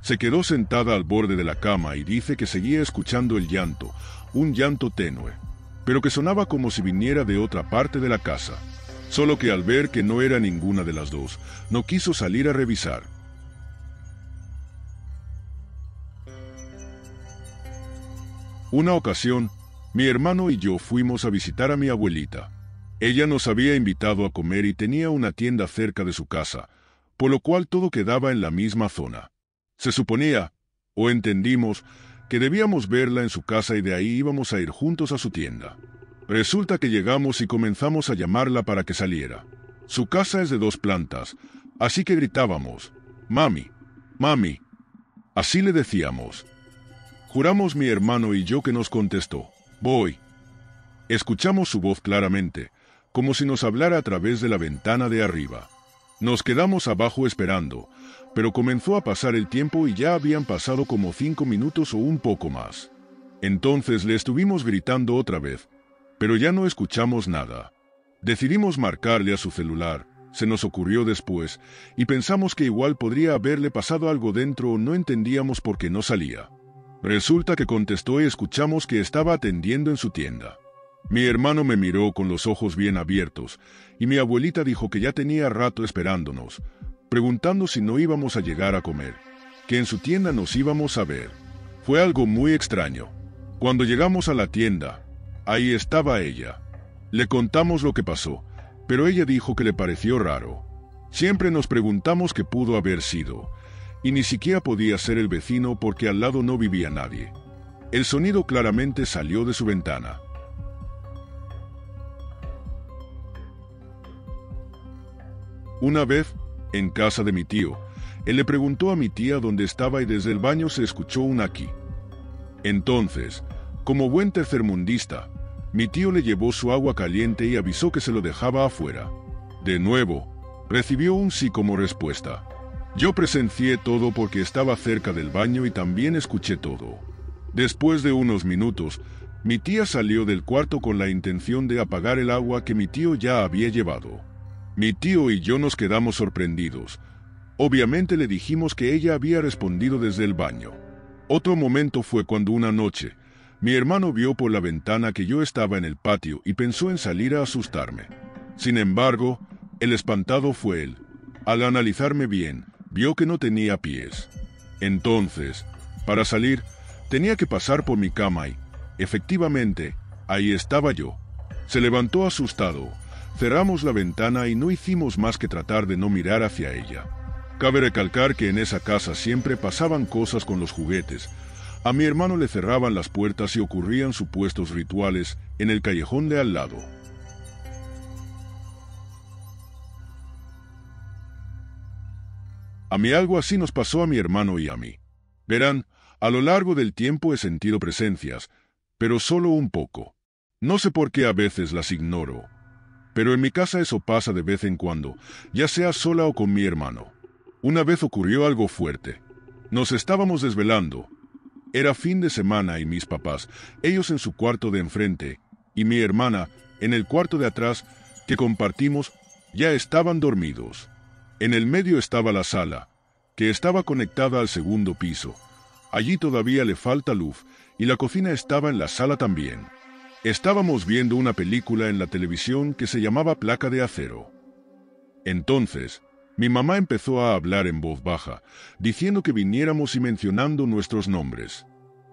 S1: Se quedó sentada al borde de la cama y dice que seguía escuchando el llanto, un llanto tenue, pero que sonaba como si viniera de otra parte de la casa. Solo que al ver que no era ninguna de las 2, no quiso salir a revisar. Una ocasión, mi hermano y yo fuimos a visitar a mi abuelita. Ella nos había invitado a comer y tenía una tienda cerca de su casa, por lo cual todo quedaba en la misma zona. Se suponía, o entendimos, que debíamos verla en su casa y de ahí íbamos a ir juntos a su tienda. Resulta que llegamos y comenzamos a llamarla para que saliera. Su casa es de 2 plantas, así que gritábamos: «Mami, mami». Así le decíamos. Juramos mi hermano y yo que nos contestó: «Voy». Escuchamos su voz claramente, como si nos hablara a través de la ventana de arriba. Nos quedamos abajo esperando, pero comenzó a pasar el tiempo y ya habían pasado como 5 minutos o un poco más. Entonces le estuvimos gritando otra vez, pero ya no escuchamos nada. Decidimos marcarle a su celular, se nos ocurrió después, y pensamos que igual podría haberle pasado algo dentro o no entendíamos por qué no salía. Resulta que contestó y escuchamos que estaba atendiendo en su tienda. Mi hermano me miró con los ojos bien abiertos, y mi abuelita dijo que ya tenía rato esperándonos, preguntando si no íbamos a llegar a comer, que en su tienda nos íbamos a ver. Fue algo muy extraño. Cuando llegamos a la tienda, ahí estaba ella. Le contamos lo que pasó, pero ella dijo que le pareció raro. Siempre nos preguntamos qué pudo haber sido, y ni siquiera podía ser el vecino porque al lado no vivía nadie. El sonido claramente salió de su ventana. Una vez, en casa de mi tío, él le preguntó a mi tía dónde estaba y desde el baño se escuchó un aquí. Entonces, como buen tercermundista, mi tío le llevó su agua caliente y avisó que se lo dejaba afuera. De nuevo, recibió un sí como respuesta. Yo presencié todo porque estaba cerca del baño y también escuché todo. Después de unos minutos, mi tía salió del cuarto con la intención de apagar el agua que mi tío ya había llevado. Mi tío y yo nos quedamos sorprendidos. Obviamente le dijimos que ella había respondido desde el baño. Otro momento fue cuando una noche, mi hermano vio por la ventana que yo estaba en el patio y pensó en salir a asustarme. Sin embargo, el espantado fue él. Al analizarme bien, vio que no tenía pies. Entonces, para salir, tenía que pasar por mi cama y, efectivamente, ahí estaba yo. Se levantó asustado. Cerramos la ventana y no hicimos más que tratar de no mirar hacia ella. Cabe recalcar que en esa casa siempre pasaban cosas con los juguetes. A mi hermano le cerraban las puertas y ocurrían supuestos rituales en el callejón de al lado. A mí algo así nos pasó a mi hermano y a mí. Verán, a lo largo del tiempo he sentido presencias, pero solo un poco. No sé por qué a veces las ignoro. Pero en mi casa eso pasa de vez en cuando, ya sea sola o con mi hermano. Una vez ocurrió algo fuerte. Nos estábamos desvelando. Era fin de semana y mis papás, ellos en su cuarto de enfrente, y mi hermana, en el cuarto de atrás, que compartimos, ya estaban dormidos. En el medio estaba la sala, que estaba conectada al segundo piso. Allí todavía le falta luz, y la cocina estaba en la sala también. Estábamos viendo una película en la televisión que se llamaba Placa de Acero. Entonces, mi mamá empezó a hablar en voz baja, diciendo que viniéramos y mencionando nuestros nombres.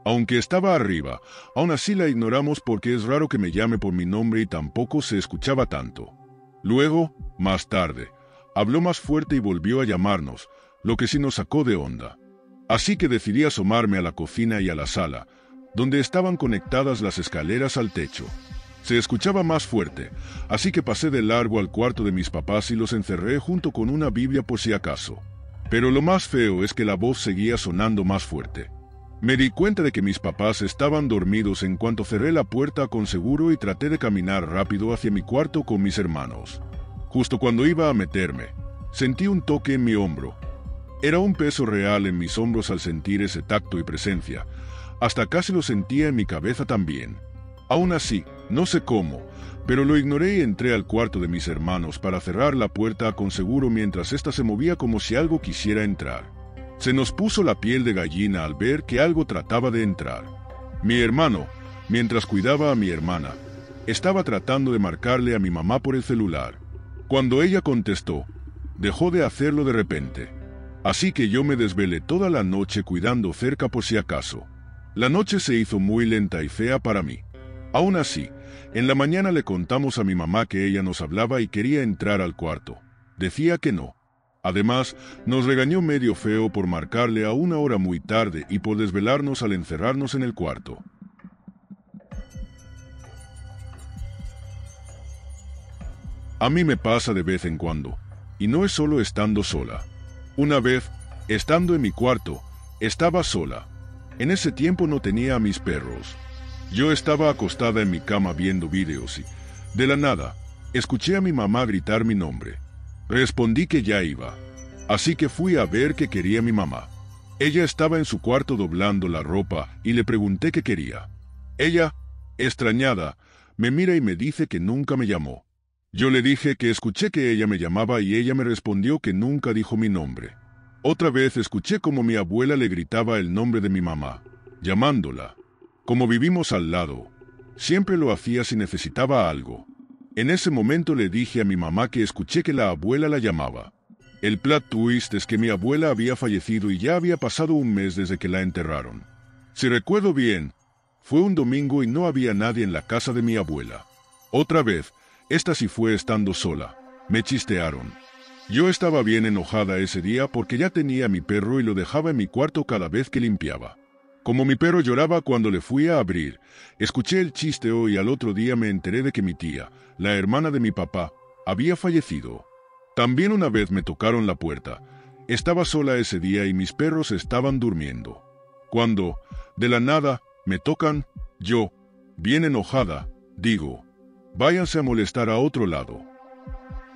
S1: Aunque estaba arriba, aún así la ignoramos porque es raro que me llame por mi nombre y tampoco se escuchaba tanto. Luego, más tarde, habló más fuerte y volvió a llamarnos, lo que sí nos sacó de onda. Así que decidí asomarme a la cocina y a la sala, donde estaban conectadas las escaleras al techo. Se escuchaba más fuerte, así que pasé de largo al cuarto de mis papás y los encerré junto con una Biblia por si acaso. Pero lo más feo es que la voz seguía sonando más fuerte. Me di cuenta de que mis papás estaban dormidos en cuanto cerré la puerta con seguro y traté de caminar rápido hacia mi cuarto con mis hermanos. Justo cuando iba a meterme, sentí un toque en mi hombro. Era un peso real en mis hombros al sentir ese tacto y presencia. Hasta casi lo sentía en mi cabeza también. Aún así, no sé cómo, pero lo ignoré y entré al cuarto de mis hermanos para cerrar la puerta con seguro mientras ésta se movía como si algo quisiera entrar. Se nos puso la piel de gallina al ver que algo trataba de entrar. Mi hermano, mientras cuidaba a mi hermana, estaba tratando de marcarle a mi mamá por el celular. Cuando ella contestó, dejó de hacerlo de repente. Así que yo me desvelé toda la noche cuidando cerca por si acaso. La noche se hizo muy lenta y fea para mí. Aún así, en la mañana le contamos a mi mamá que ella nos hablaba y quería entrar al cuarto. Decía que no. Además, nos regañó medio feo por marcarle a una hora muy tarde y por desvelarnos al encerrarnos en el cuarto. A mí me pasa de vez en cuando, y no es solo estando sola. Una vez, estando en mi cuarto, estaba sola. En ese tiempo no tenía a mis perros. Yo estaba acostada en mi cama viendo videos y, de la nada, escuché a mi mamá gritar mi nombre. Respondí que ya iba. Así que fui a ver qué quería mi mamá. Ella estaba en su cuarto doblando la ropa y le pregunté qué quería. Ella, extrañada, me mira y me dice que nunca me llamó. Yo le dije que escuché que ella me llamaba y ella me respondió que nunca dijo mi nombre. Otra vez escuché como mi abuela le gritaba el nombre de mi mamá. llamándola. Como vivimos al lado, siempre lo hacía si necesitaba algo. En ese momento le dije a mi mamá que escuché que la abuela la llamaba. El plot twist es que mi abuela había fallecido y ya había pasado un mes desde que la enterraron. Si recuerdo bien, fue un domingo y no había nadie en la casa de mi abuela. Otra vez, esta sí fue estando sola. Me chistearon. Yo estaba bien enojada ese día porque ya tenía a mi perro y lo dejaba en mi cuarto cada vez que limpiaba. Como mi perro lloraba cuando le fui a abrir, escuché el chisteo y al otro día me enteré de que mi tía, la hermana de mi papá, había fallecido. También una vez me tocaron la puerta. Estaba sola ese día y mis perros estaban durmiendo. Cuando, de la nada, me tocan, yo, bien enojada, digo, váyanse a molestar a otro lado.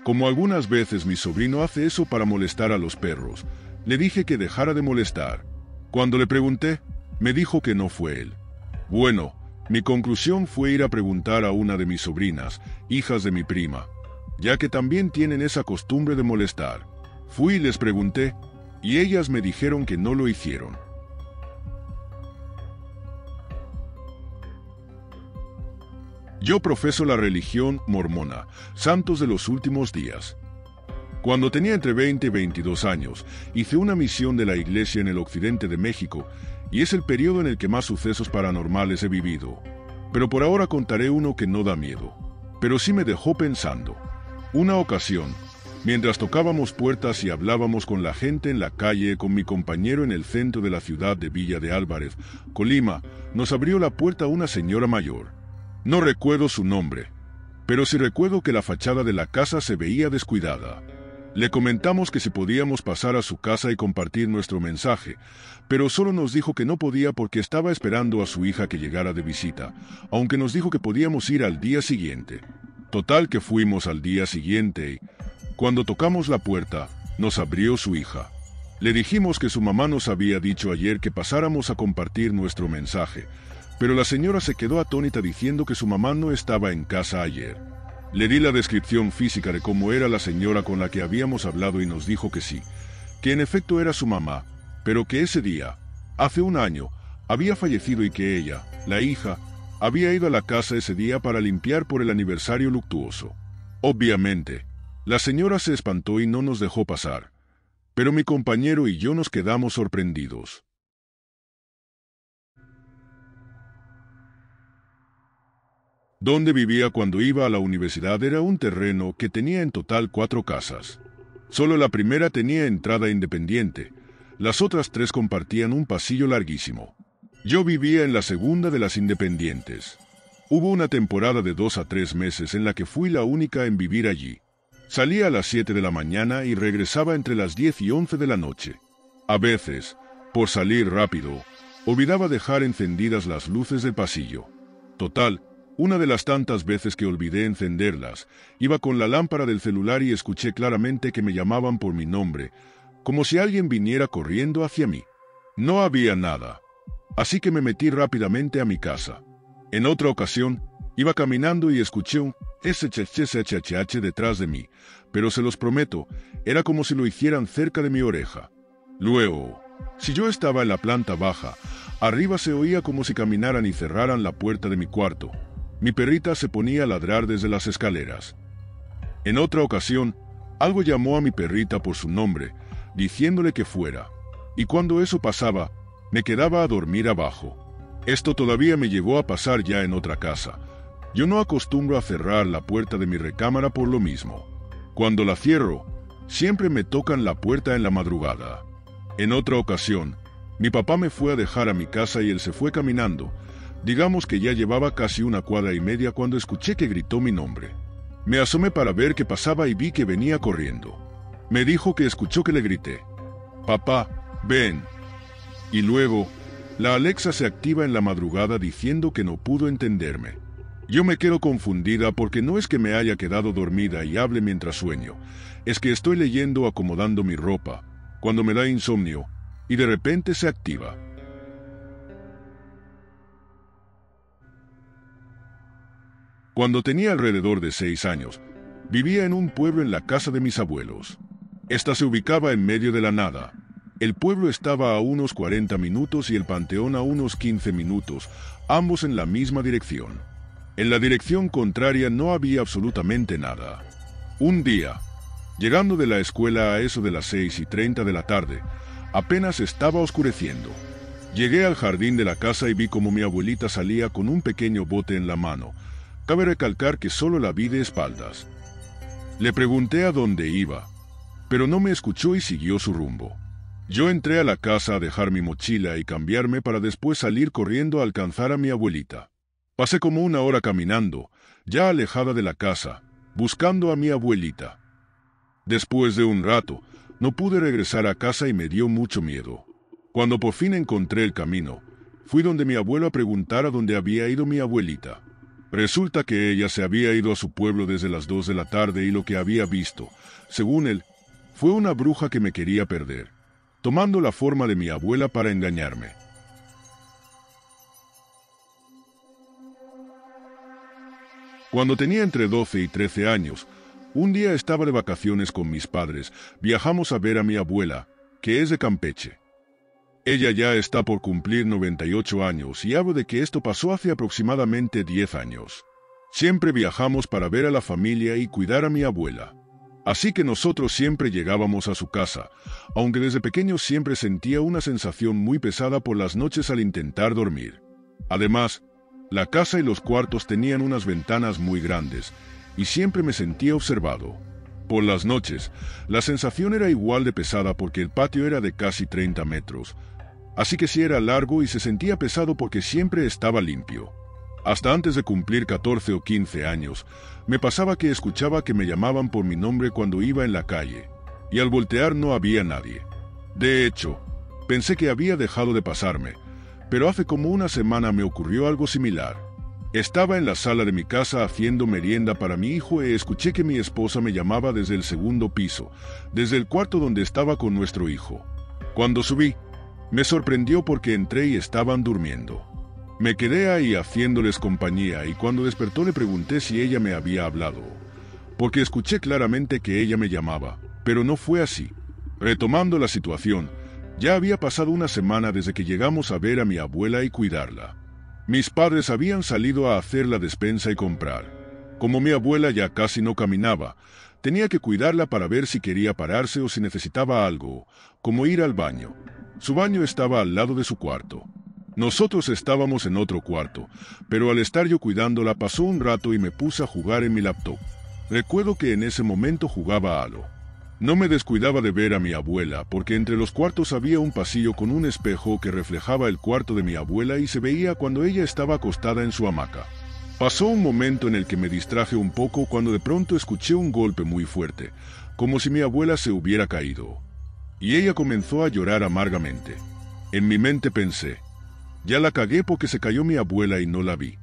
S1: Como algunas veces mi sobrino hace eso para molestar a los perros, le dije que dejara de molestar. Cuando le pregunté, me dijo que no fue él. Bueno, mi conclusión fue ir a preguntar a una de mis sobrinas, hijas de mi prima, ya que también tienen esa costumbre de molestar. Fui y les pregunté, y ellas me dijeron que no lo hicieron. Yo profeso la religión mormona, Santos de los Últimos Días. Cuando tenía entre 20 y 22 años, hice una misión de la iglesia en el occidente de México, y es el periodo en el que más sucesos paranormales he vivido. Pero por ahora contaré uno que no da miedo, pero sí me dejó pensando. Una ocasión, mientras tocábamos puertas y hablábamos con la gente en la calle con mi compañero en el centro de la ciudad de Villa de Álvarez, Colima, nos abrió la puerta una señora mayor. No recuerdo su nombre, pero sí recuerdo que la fachada de la casa se veía descuidada. Le comentamos que si podíamos pasar a su casa y compartir nuestro mensaje, pero solo nos dijo que no podía porque estaba esperando a su hija que llegara de visita, aunque nos dijo que podíamos ir al día siguiente. Total que fuimos al día siguiente y, cuando tocamos la puerta, nos abrió su hija. Le dijimos que su mamá nos había dicho ayer que pasáramos a compartir nuestro mensaje, pero la señora se quedó atónita diciendo que su mamá no estaba en casa ayer. Le di la descripción física de cómo era la señora con la que habíamos hablado y nos dijo que sí, que en efecto era su mamá, pero que ese día, hace un año, había fallecido y que ella, la hija, había ido a la casa ese día para limpiar por el aniversario luctuoso. Obviamente, la señora se espantó y no nos dejó pasar, pero mi compañero y yo nos quedamos sorprendidos. Donde vivía cuando iba a la universidad era un terreno que tenía en total 4 casas. Solo la primera tenía entrada independiente, las otras 3 compartían un pasillo larguísimo. Yo vivía en la segunda de las independientes. Hubo una temporada de 2 a 3 meses en la que fui la única en vivir allí. Salía a las 7 de la mañana y regresaba entre las 10 y 11 de la noche. A veces, por salir rápido, olvidaba dejar encendidas las luces del pasillo. Total, una de las tantas veces que olvidé encenderlas, iba con la lámpara del celular y escuché claramente que me llamaban por mi nombre, como si alguien viniera corriendo hacia mí. No había nada, así que me metí rápidamente a mi casa. En otra ocasión, iba caminando y escuché un SHHHH detrás de mí, pero se los prometo, era como si lo hicieran cerca de mi oreja. Luego, si yo estaba en la planta baja, arriba se oía como si caminaran y cerraran la puerta de mi cuarto. Mi perrita se ponía a ladrar desde las escaleras. En otra ocasión, algo llamó a mi perrita por su nombre, diciéndole que fuera, y cuando eso pasaba, me quedaba a dormir abajo. Esto todavía me llegó a pasar ya en otra casa. Yo no acostumbro a cerrar la puerta de mi recámara por lo mismo. Cuando la cierro, siempre me tocan la puerta en la madrugada. En otra ocasión, mi papá me fue a dejar a mi casa y él se fue caminando. Digamos que ya llevaba casi 1,5 cuadras cuando escuché que gritó mi nombre. Me asomé para ver qué pasaba y vi que venía corriendo. Me dijo que escuchó que le grité, «Papá, ven». Y luego, la Alexa se activa en la madrugada diciendo que no pudo entenderme. Yo me quedo confundida porque no es que me haya quedado dormida y hable mientras sueño, es que estoy leyendo o acomodando mi ropa, cuando me da insomnio, y de repente se activa. Cuando tenía alrededor de 6 años, vivía en un pueblo en la casa de mis abuelos. Esta se ubicaba en medio de la nada. El pueblo estaba a unos 40 minutos y el panteón a unos 15 minutos, ambos en la misma dirección. En la dirección contraria no había absolutamente nada. Un día, llegando de la escuela a eso de las 6:30 de la tarde, apenas estaba oscureciendo. Llegué al jardín de la casa y vi como mi abuelita salía con un pequeño bote en la mano. Cabe recalcar que solo la vi de espaldas. Le pregunté a dónde iba, pero no me escuchó y siguió su rumbo. Yo entré a la casa a dejar mi mochila y cambiarme para después salir corriendo a alcanzar a mi abuelita. Pasé como una hora caminando, ya alejada de la casa, buscando a mi abuelita. Después de un rato, no pude regresar a casa y me dio mucho miedo. Cuando por fin encontré el camino, fui donde mi abuelo a preguntar a dónde había ido mi abuelita. Resulta que ella se había ido a su pueblo desde las 2 de la tarde y lo que había visto, según él, fue una bruja que me quería perder, tomando la forma de mi abuela para engañarme. Cuando tenía entre 12 y 13 años, un día estaba de vacaciones con mis padres. Viajamos a ver a mi abuela, que es de Campeche. Ella ya está por cumplir 98 años y hablo de que esto pasó hace aproximadamente 10 años. Siempre viajamos para ver a la familia y cuidar a mi abuela. Así que nosotros siempre llegábamos a su casa, aunque desde pequeño siempre sentía una sensación muy pesada por las noches al intentar dormir. Además, la casa y los cuartos tenían unas ventanas muy grandes, y siempre me sentía observado. Por las noches, la sensación era igual de pesada porque el patio era de casi 30 metros, así que sí era largo y se sentía pesado porque siempre estaba limpio. Hasta antes de cumplir 14 o 15 años, me pasaba que escuchaba que me llamaban por mi nombre cuando iba en la calle, y al voltear no había nadie. De hecho, pensé que había dejado de pasarme, pero hace como una semana me ocurrió algo similar. Estaba en la sala de mi casa haciendo merienda para mi hijo y escuché que mi esposa me llamaba desde el segundo piso, desde el cuarto donde estaba con nuestro hijo. Cuando subí, me sorprendió porque entré y estaban durmiendo. Me quedé ahí haciéndoles compañía y cuando despertó le pregunté si ella me había hablado, porque escuché claramente que ella me llamaba, pero no fue así. Retomando la situación, ya había pasado una semana desde que llegamos a ver a mi abuela y cuidarla. Mis padres habían salido a hacer la despensa y comprar. Como mi abuela ya casi no caminaba, tenía que cuidarla para ver si quería pararse o si necesitaba algo, como ir al baño. Su baño estaba al lado de su cuarto. Nosotros estábamos en otro cuarto, pero al estar yo cuidándola pasó un rato y me puse a jugar en mi laptop. Recuerdo que en ese momento jugaba Halo. No me descuidaba de ver a mi abuela, porque entre los cuartos había un pasillo con un espejo que reflejaba el cuarto de mi abuela y se veía cuando ella estaba acostada en su hamaca. Pasó un momento en el que me distraje un poco cuando de pronto escuché un golpe muy fuerte, como si mi abuela se hubiera caído. Y ella comenzó a llorar amargamente. En mi mente pensé, ya la cagué porque se cayó mi abuela y no la vi.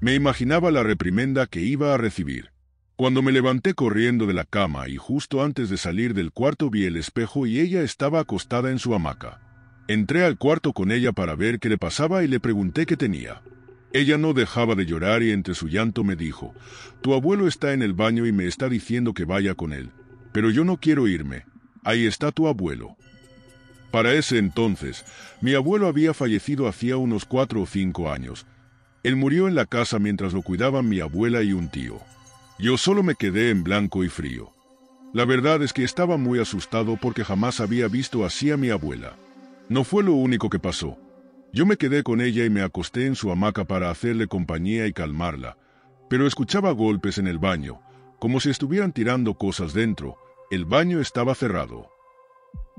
S1: Me imaginaba la reprimenda que iba a recibir. Cuando me levanté corriendo de la cama y justo antes de salir del cuarto vi el espejo y ella estaba acostada en su hamaca. Entré al cuarto con ella para ver qué le pasaba y le pregunté qué tenía. Ella no dejaba de llorar y entre su llanto me dijo, «Tu abuelo está en el baño y me está diciendo que vaya con él, pero yo no quiero irme. Ahí está tu abuelo». Para ese entonces, mi abuelo había fallecido hacía unos 4 o 5 años. Él murió en la casa mientras lo cuidaban mi abuela y un tío. Yo solo me quedé en blanco y frío. La verdad es que estaba muy asustado porque jamás había visto así a mi abuela. No fue lo único que pasó. Yo me quedé con ella y me acosté en su hamaca para hacerle compañía y calmarla, pero escuchaba golpes en el baño, como si estuvieran tirando cosas dentro. El baño estaba cerrado.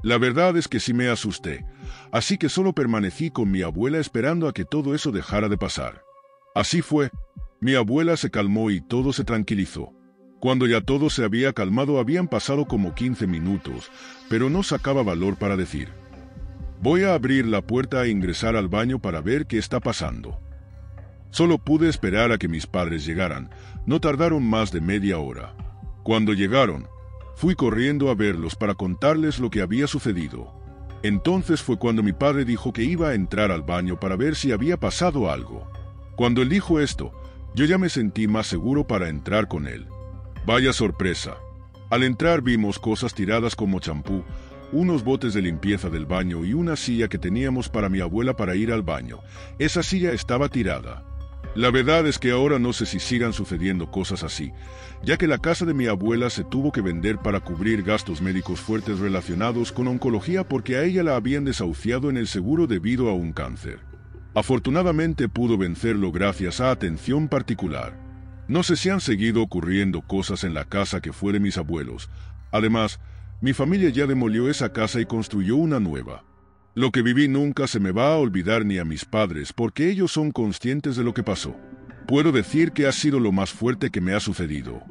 S1: La verdad es que sí me asusté, así que solo permanecí con mi abuela esperando a que todo eso dejara de pasar. Así fue. Mi abuela se calmó y todo se tranquilizó. Cuando ya todo se había calmado habían pasado como 15 minutos, pero no sacaba valor para decir, «Voy a abrir la puerta e ingresar al baño para ver qué está pasando». Solo pude esperar a que mis padres llegaran. No tardaron más de media hora. Cuando llegaron, fui corriendo a verlos para contarles lo que había sucedido. Entonces fue cuando mi padre dijo que iba a entrar al baño para ver si había pasado algo. Cuando él dijo esto, yo ya me sentí más seguro para entrar con él. Vaya sorpresa. Al entrar vimos cosas tiradas como champú, unos botes de limpieza del baño y una silla que teníamos para mi abuela para ir al baño. Esa silla estaba tirada. La verdad es que ahora no sé si sigan sucediendo cosas así, ya que la casa de mi abuela se tuvo que vender para cubrir gastos médicos fuertes relacionados con oncología porque a ella la habían desahuciado en el seguro debido a un cáncer. Afortunadamente pudo vencerlo gracias a atención particular. No sé si han seguido ocurriendo cosas en la casa que fue de mis abuelos. Además, mi familia ya demolió esa casa y construyó una nueva. Lo que viví nunca se me va a olvidar ni a mis padres porque ellos son conscientes de lo que pasó. Puedo decir que ha sido lo más fuerte que me ha sucedido.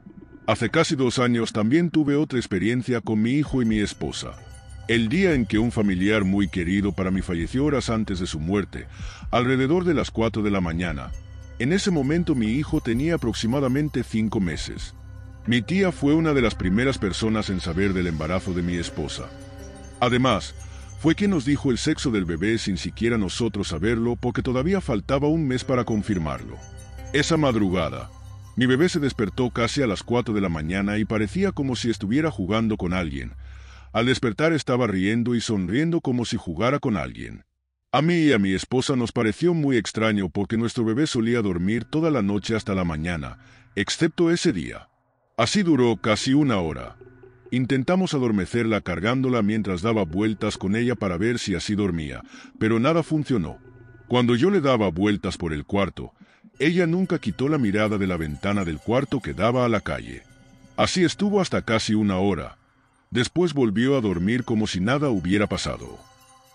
S1: Hace casi 2 años también tuve otra experiencia con mi hijo y mi esposa. El día en que un familiar muy querido para mí falleció horas antes de su muerte, alrededor de las 4 de la mañana. En ese momento mi hijo tenía aproximadamente 5 meses. Mi tía fue una de las primeras personas en saber del embarazo de mi esposa. Además, fue quien nos dijo el sexo del bebé sin siquiera nosotros saberlo porque todavía faltaba un mes para confirmarlo. Esa madrugada, mi bebé se despertó casi a las 4 de la mañana y parecía como si estuviera jugando con alguien. Al despertar estaba riendo y sonriendo como si jugara con alguien. A mí y a mi esposa nos pareció muy extraño porque nuestro bebé solía dormir toda la noche hasta la mañana, excepto ese día. Así duró casi 1 hora. Intentamos adormecerla cargándola mientras daba vueltas con ella para ver si así dormía, pero nada funcionó. Cuando yo le daba vueltas por el cuarto, ella nunca quitó la mirada de la ventana del cuarto que daba a la calle. Así estuvo hasta casi 1 hora. Después volvió a dormir como si nada hubiera pasado.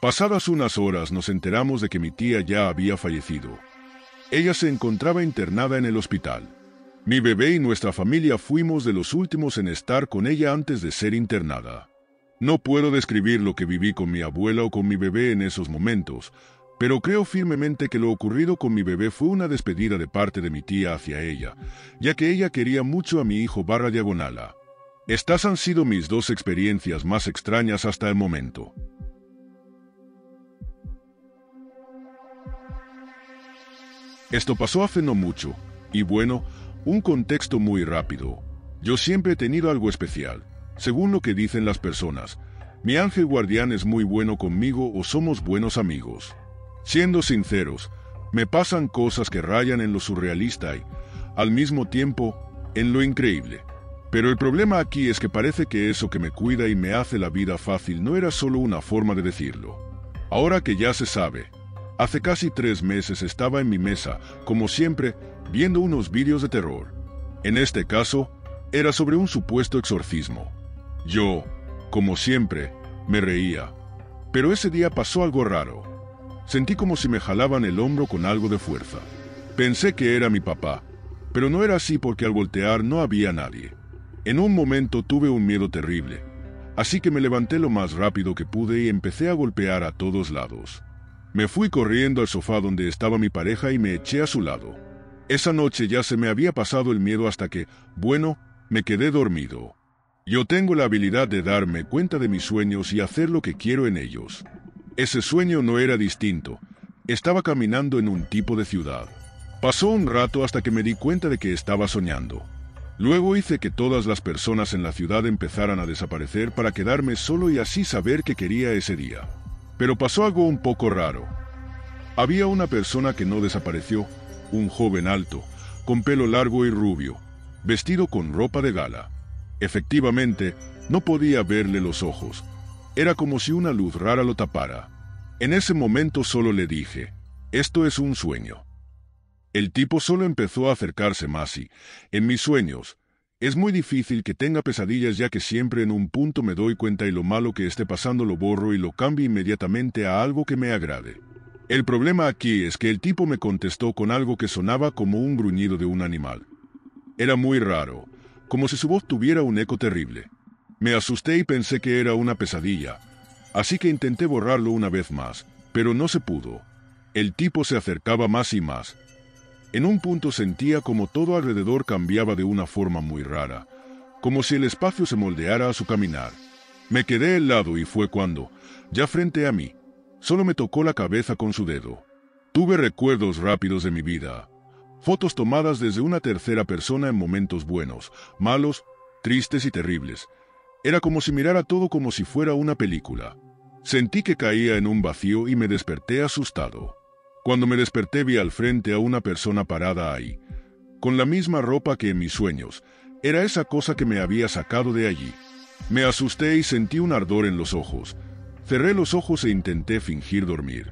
S1: Pasadas unas horas nos enteramos de que mi tía ya había fallecido. Ella se encontraba internada en el hospital. Mi bebé y nuestra familia fuimos de los últimos en estar con ella antes de ser internada. No puedo describir lo que viví con mi abuela o con mi bebé en esos momentos, pero creo firmemente que lo ocurrido con mi bebé fue una despedida de parte de mi tía hacia ella, ya que ella quería mucho a mi hijo /diagonala. Estas han sido mis 2 experiencias más extrañas hasta el momento. Esto pasó hace no mucho, y bueno, un contexto muy rápido. Yo siempre he tenido algo especial. Según lo que dicen las personas, mi ángel guardián es muy bueno conmigo o somos buenos amigos. Siendo sinceros, me pasan cosas que rayan en lo surrealista y, al mismo tiempo, en lo increíble. Pero el problema aquí es que parece que eso que me cuida y me hace la vida fácil no era solo una forma de decirlo. Ahora que ya se sabe, hace casi 3 meses estaba en mi mesa, como siempre, viendo unos vídeos de terror. En este caso, era sobre un supuesto exorcismo. Yo, como siempre, me reía. Pero ese día pasó algo raro. Sentí como si me jalaban el hombro con algo de fuerza. Pensé que era mi papá, pero no era así porque al voltear no había nadie. En un momento tuve un miedo terrible, así que me levanté lo más rápido que pude y empecé a golpear a todos lados. Me fui corriendo al sofá donde estaba mi pareja y me eché a su lado. Esa noche ya se me había pasado el miedo hasta que, bueno, me quedé dormido. Yo tengo la habilidad de darme cuenta de mis sueños y hacer lo que quiero en ellos. Ese sueño no era distinto. Estaba caminando en un tipo de ciudad. Pasó un rato hasta que me di cuenta de que estaba soñando. Luego hice que todas las personas en la ciudad empezaran a desaparecer para quedarme solo y así saber qué quería ese día. Pero pasó algo un poco raro. Había una persona que no desapareció, un joven alto, con pelo largo y rubio, vestido con ropa de gala. Efectivamente, no podía verle los ojos. Era como si una luz rara lo tapara. En ese momento solo le dije, «Esto es un sueño». El tipo solo empezó a acercarse más y, en mis sueños, es muy difícil que tenga pesadillas ya que siempre en un punto me doy cuenta y lo malo que esté pasando lo borro y lo cambio inmediatamente a algo que me agrade. El problema aquí es que el tipo me contestó con algo que sonaba como un gruñido de un animal. Era muy raro, como si su voz tuviera un eco terrible. Me asusté y pensé que era una pesadilla, así que intenté borrarlo una vez más, pero no se pudo. El tipo se acercaba más y más. En un punto sentía como todo alrededor cambiaba de una forma muy rara, como si el espacio se moldeara a su caminar. Me quedé helado y fue cuando, ya frente a mí, solo me tocó la cabeza con su dedo. Tuve recuerdos rápidos de mi vida. Fotos tomadas desde una tercera persona en momentos buenos, malos, tristes y terribles. Era como si mirara todo como si fuera una película. Sentí que caía en un vacío y me desperté asustado. Cuando me desperté vi al frente a una persona parada ahí, con la misma ropa que en mis sueños. Era esa cosa que me había sacado de allí. Me asusté y sentí un ardor en los ojos. Cerré los ojos e intenté fingir dormir.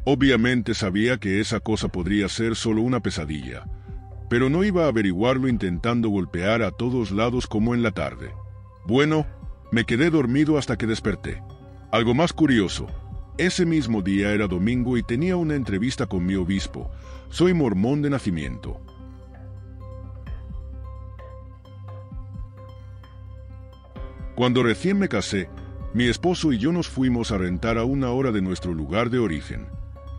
S1: Obviamente sabía que esa cosa podría ser solo una pesadilla, pero no iba a averiguarlo intentando golpear a todos lados como en la tarde. Bueno, me quedé dormido hasta que desperté. Algo más curioso, ese mismo día era domingo y tenía una entrevista con mi obispo. Soy mormón de nacimiento. Cuando recién me casé, mi esposo y yo nos fuimos a rentar a 1 hora de nuestro lugar de origen.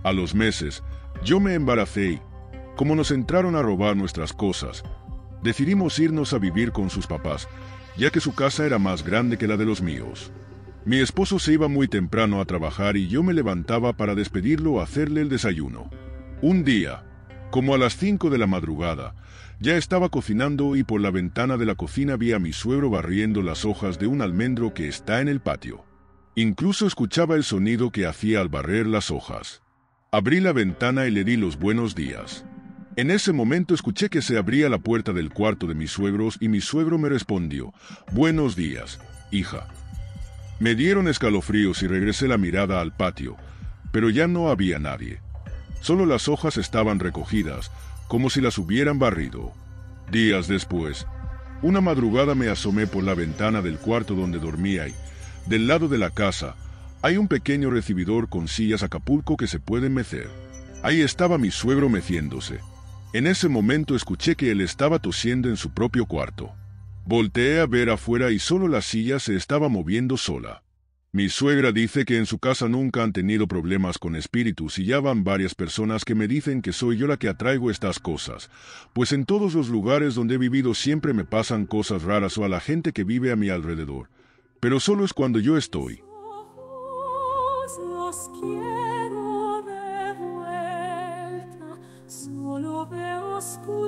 S1: A los meses, yo me embaracé y, como nos entraron a robar nuestras cosas, decidimos irnos a vivir con sus papás, ya que su casa era más grande que la de los míos. Mi esposo se iba muy temprano a trabajar y yo me levantaba para despedirlo o hacerle el desayuno. Un día, como a las 5 de la madrugada, ya estaba cocinando y por la ventana de la cocina vi a mi suegro barriendo las hojas de un almendro que está en el patio. Incluso escuchaba el sonido que hacía al barrer las hojas. Abrí la ventana y le di los buenos días. En ese momento escuché que se abría la puerta del cuarto de mis suegros y mi suegro me respondió: «Buenos días, hija». Me dieron escalofríos y regresé la mirada al patio, pero ya no había nadie. Solo las hojas estaban recogidas, como si las hubieran barrido. Días después, una madrugada me asomé por la ventana del cuarto donde dormía y, del lado de la casa, hay un pequeño recibidor con sillas Acapulco que se pueden mecer. Ahí estaba mi suegro meciéndose. En ese momento escuché que él estaba tosiendo en su propio cuarto. Volteé a ver afuera y solo la silla se estaba moviendo sola. Mi suegra dice que en su casa nunca han tenido problemas con espíritus y ya van varias personas que me dicen que soy yo la que atraigo estas cosas, pues en todos los lugares donde he vivido siempre me pasan cosas raras o a la gente que vive a mi alrededor, pero solo es cuando yo estoy.
S2: Los quiero de vuelta, solo veo oscuridad.